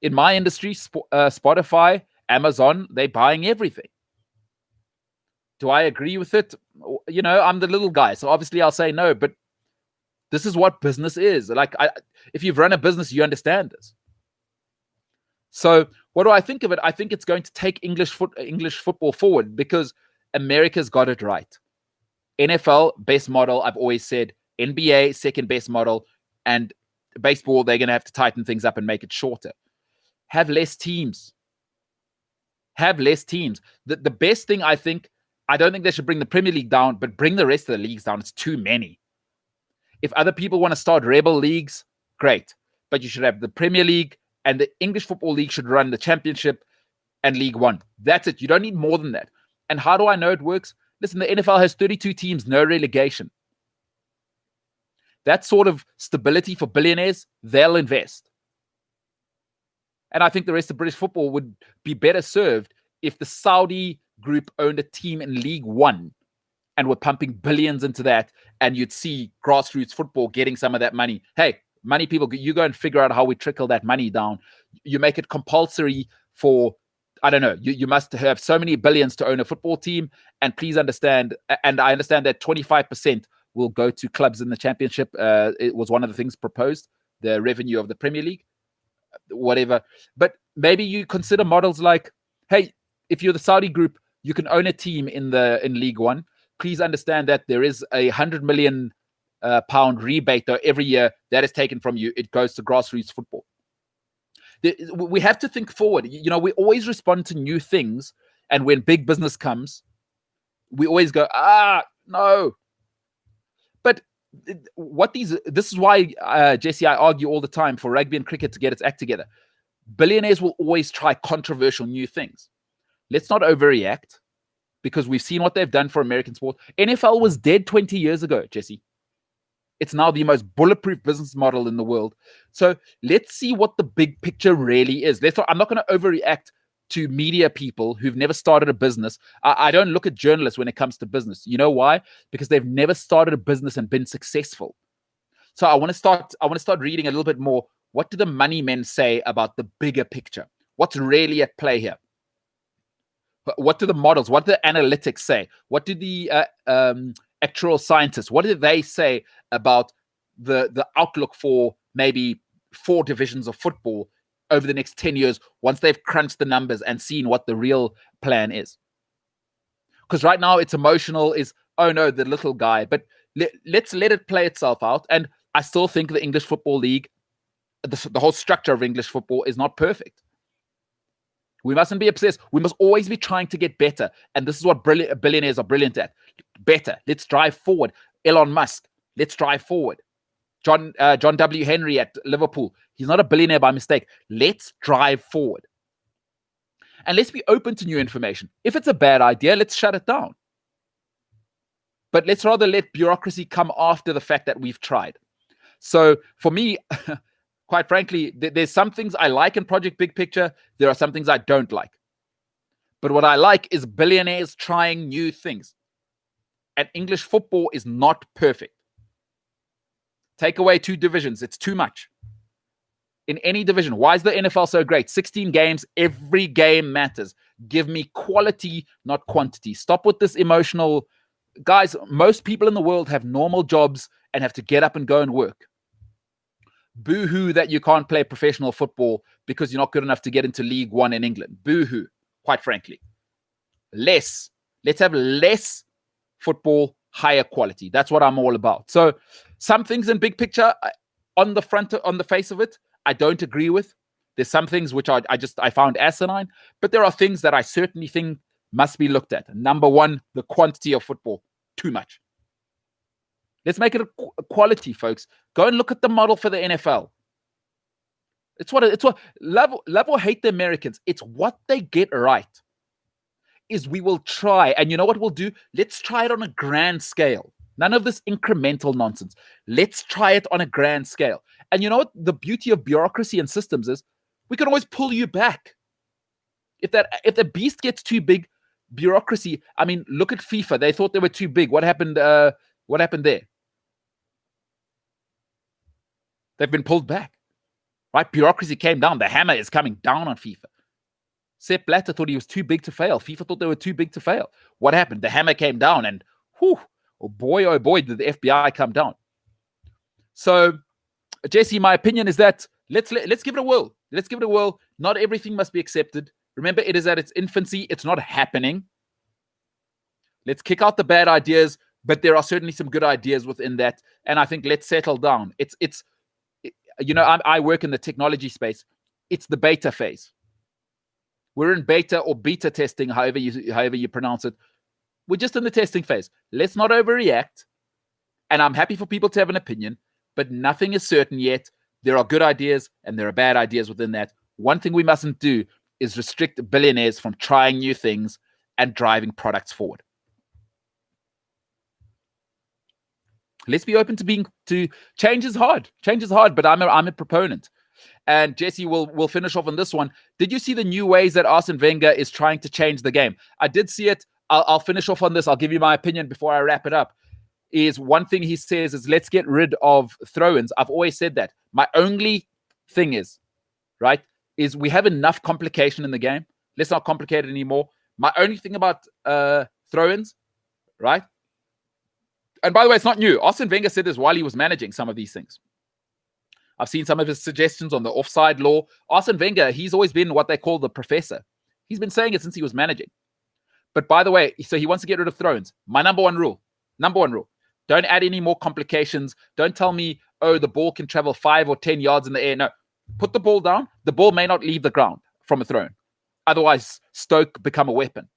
In my industry, Spotify, Amazon, they're buying everything. Do I agree with it? I'm the little guy, so obviously I'll say no, but this is what business is. Like, if you've run a business, you understand this. So what do I think of it? I think it's going to take English football forward because America's got it right. NFL, best model, I've always said. NBA, second best model. And baseball, they're going to have to tighten things up and make it shorter. Have less teams. The best thing, I don't think they should bring the Premier League down, but bring the rest of the leagues down. It's too many. If other people want to start rebel leagues, great. But you should have the Premier League, and the English Football League should run the Championship and League One. That's it. You don't need more than that. And how do I know it works? Listen, the NFL has 32 teams, no relegation. That sort of stability for billionaires, they'll invest. And I think the rest of British football would be better served if the Saudi group owned a team in League One and were pumping billions into that, and you'd see grassroots football getting some of that money. Hey, money people, you go and figure out how we trickle that money down. You make it compulsory for, I don't know, you must have so many billions to own a football team. And please understand, and I understand that 25% will go to clubs in the Championship. It was one of the things proposed, the revenue of the Premier League, whatever. But maybe you consider models like, hey, if you're the Saudi group, you can own a team in League One. Please understand that there is a £100 million pound rebate though every year that is taken from you. It goes to grassroots football. We have to think forward. We always respond to new things, and when big business comes, we always go, No. But this is why, Jesse, I argue all the time for rugby and cricket to get its act together. Billionaires will always try controversial new things. Let's not overreact, because we've seen what they've done for American sport. NFL was dead 20 years ago, Jesse. It's now the most bulletproof business model in the world. So let's see what the big picture really is. I'm not going to overreact to media people who've never started a business. I don't look at journalists when it comes to business. You know why? Because they've never started a business and been successful. So I want to start reading a little bit more. What do the money men say about the bigger picture? What's really at play here? What do the models, what do the analytics say? What do the actuarial scientists, what do they say about the outlook for maybe 4 divisions of football over the next 10 years once they've crunched the numbers and seen what the real plan is? Because right now it's emotional, oh no, the little guy. But let's let it play itself out. And I still think the English Football League, the whole structure of English football is not perfect. We mustn't be obsessed. We must always be trying to get better. And this is what billionaires are brilliant at. Better. Let's drive forward. Elon Musk, let's drive forward. John W. Henry at Liverpool, he's not a billionaire by mistake. Let's drive forward. And let's be open to new information. If it's a bad idea, let's shut it down. But let's rather let bureaucracy come after the fact that we've tried. So for me, quite frankly, there's some things I like in Project Big Picture. There are some things I don't like. But what I like is billionaires trying new things. And English football is not perfect. Take away 2 divisions. It's too much. In any division. Why is the NFL so great? 16 games. Every game matters. Give me quality, not quantity. Stop with this emotional. Guys, most people in the world have normal jobs and have to get up and go and work. Boo-hoo that you can't play professional football because you're not good enough to get into League One in England. Boo-hoo, quite frankly. Let's have less football, higher quality. That's what I'm all about. So some things in big picture, on the face of it, I don't agree with. There's some things which I found asinine, but there are things that I certainly think must be looked at. Number one, the quantity of football, too much. Let's make it a quality, folks. Go and look at the model for the NFL. It's what love or hate the Americans. It's what they get right. Is we will try, and you know what we'll do? Let's try it on a grand scale. None of this incremental nonsense. Let's try it on a grand scale. And you know what the beauty of bureaucracy and systems is? We can always pull you back. If the beast gets too big, bureaucracy. I mean, look at FIFA. They thought they were too big. What happened? What happened there? They've been pulled back, right? Bureaucracy came down. The hammer is coming down on FIFA. Sepp Blatter thought he was too big to fail. FIFA thought they were too big to fail. What happened? The hammer came down, and oh boy, did the FBI come down. So, Jesse, my opinion is that let's give it a whirl. Let's give it a whirl. Not everything must be accepted. Remember, it is at its infancy. It's not happening. Let's kick out the bad ideas, but there are certainly some good ideas within that. And I think let's settle down. I work in the technology space. It's the beta phase. We're in beta or beta testing, however you pronounce it. We're just in the testing phase. Let's not overreact. And I'm happy for people to have an opinion, but nothing is certain yet. There are good ideas and there are bad ideas within that. One thing we mustn't do is restrict billionaires from trying new things and driving products forward. Let's be open to change is hard. Change is hard, but I'm a proponent. And Jesse, we'll finish off on this one. Did you see the new ways that Arsene Wenger is trying to change the game? I did see it. I'll finish off on this. I'll give you my opinion before I wrap it up. Is one thing he says is let's get rid of throw-ins. I've always said that. My only thing is we have enough complication in the game. Let's not complicate it anymore. My only thing about throw-ins, right? And by the way, it's not new. Arsene Wenger said this while he was managing some of these things. I've seen some of his suggestions on the offside law. Arsene Wenger, he's always been what they call the professor. He's been saying it since he was managing. But by the way, so he wants to get rid of throw-ins. My number one rule. Don't add any more complications. Don't tell me, the ball can travel 5 or 10 yards in the air. No, put the ball down. The ball may not leave the ground from a throw-in. Otherwise, Stoke become a weapon.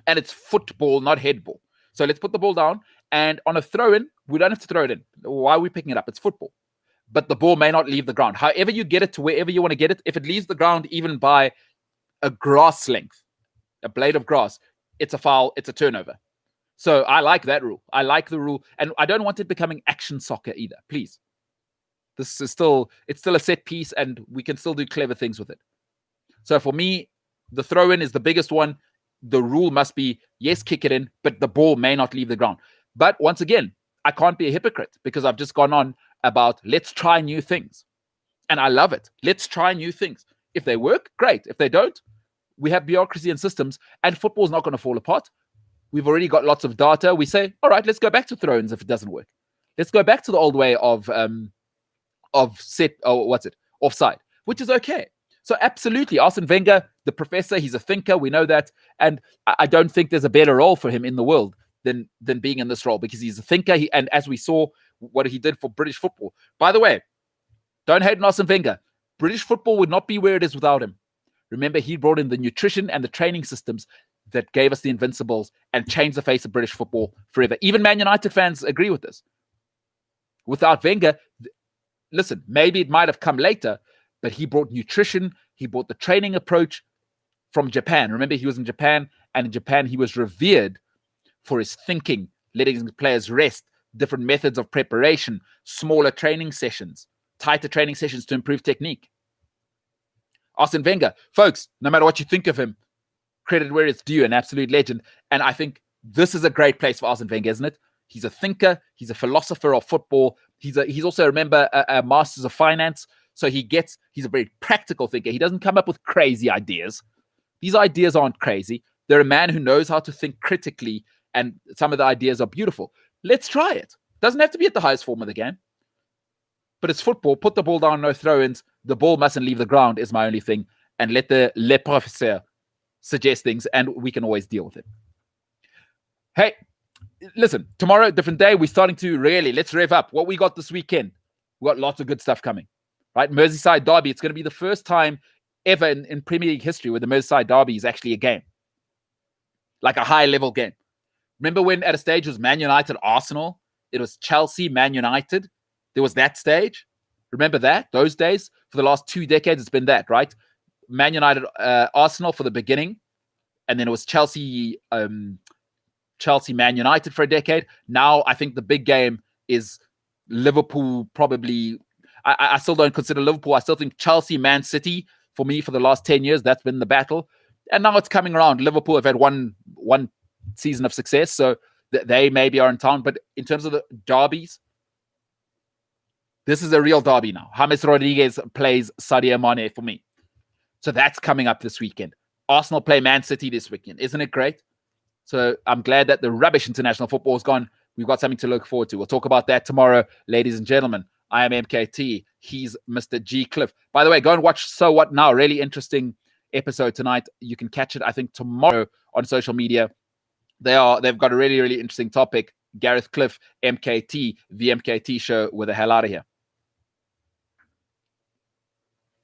And it's football, not headball. So let's put the ball down. And on a throw-in, we don't have to throw it in. Why are we picking it up? It's football. But the ball may not leave the ground. However you get it to wherever you want to get it, if it leaves the ground even by a grass length, a blade of grass, it's a foul, it's a turnover. So I like that rule. I like the rule. And I don't want it becoming action soccer either. Please. This is still a set piece and we can still do clever things with it. So for me, the throw-in is the biggest one. The rule must be, yes, kick it in, but the ball may not leave the ground. But once again, I can't be a hypocrite because I've just gone on about let's try new things. And I love it. Let's try new things. If they work, great. If they don't, we have bureaucracy and systems, and football's not going to fall apart. We've already got lots of data. We say, all right, let's go back to throw-ins if it doesn't work. Let's go back to the old way of offside, which is okay. So absolutely, Arsene Wenger, the professor, he's a thinker. We know that. And I don't think there's a better role for him in the world than being in this role because he's a thinker. And as we saw what he did for British football. By the way, don't hate on Arsene Wenger. British football would not be where it is without him. Remember, he brought in the nutrition and the training systems that gave us the Invincibles and changed the face of British football forever. Even Man United fans agree with this. Without Wenger, listen, maybe it might have come later, but he brought nutrition. He brought the training approach from Japan. Remember, he was in Japan, and in Japan, he was revered for his thinking, letting his players rest, different methods of preparation, smaller training sessions, tighter training sessions to improve technique. Arsene Wenger, folks, no matter what you think of him, credit where it's due, an absolute legend. And I think this is a great place for Arsene Wenger, isn't it? He's a thinker. He's a philosopher of football. He's also, remember, a master's of finance. So he's a very practical thinker. He doesn't come up with crazy ideas. These ideas aren't crazy. They're a man who knows how to think critically, and some of the ideas are beautiful. Let's try it. Doesn't have to be at the highest form of the game. But it's football. Put the ball down, no throw-ins. The ball mustn't leave the ground is my only thing. And let the le professeur suggest things, and we can always deal with it. Hey, listen, tomorrow, different day. We're starting to let's rev up. What we got this weekend? We got lots of good stuff coming. Right? Merseyside Derby. It's going to be the first time ever in Premier League history where the Merseyside Derby is actually a game. Like a high-level game. Remember when at a stage it was Man United, Arsenal? It was Chelsea, Man United. There was that stage. Remember that? Those days? For the last 2 decades, it's been that, right? Man United, Arsenal for the beginning. And then it was Chelsea, Man United for a decade. Now, I think the big game is Liverpool probably. I still don't consider Liverpool. I still think Chelsea, Man City, for me, for the last 10 years, that's been the battle. And now it's coming around. Liverpool have had one season of success, so they maybe are in town. But in terms of the derbies, this is a real derby now. James Rodriguez plays Sadio Mane for me. So that's coming up this weekend. Arsenal play Man City this weekend. Isn't it great? So I'm glad that the rubbish international football is gone. We've got something to look forward to. We'll talk about that tomorrow, ladies and gentlemen. I am MKT. He's Mr. G. Cliff. By the way, go and watch So What Now. Really interesting episode tonight. You can catch it, I think, tomorrow on social media. They've got a really, really interesting topic. Gareth Cliff, MKT, the MKT Show. We're the hell out of here.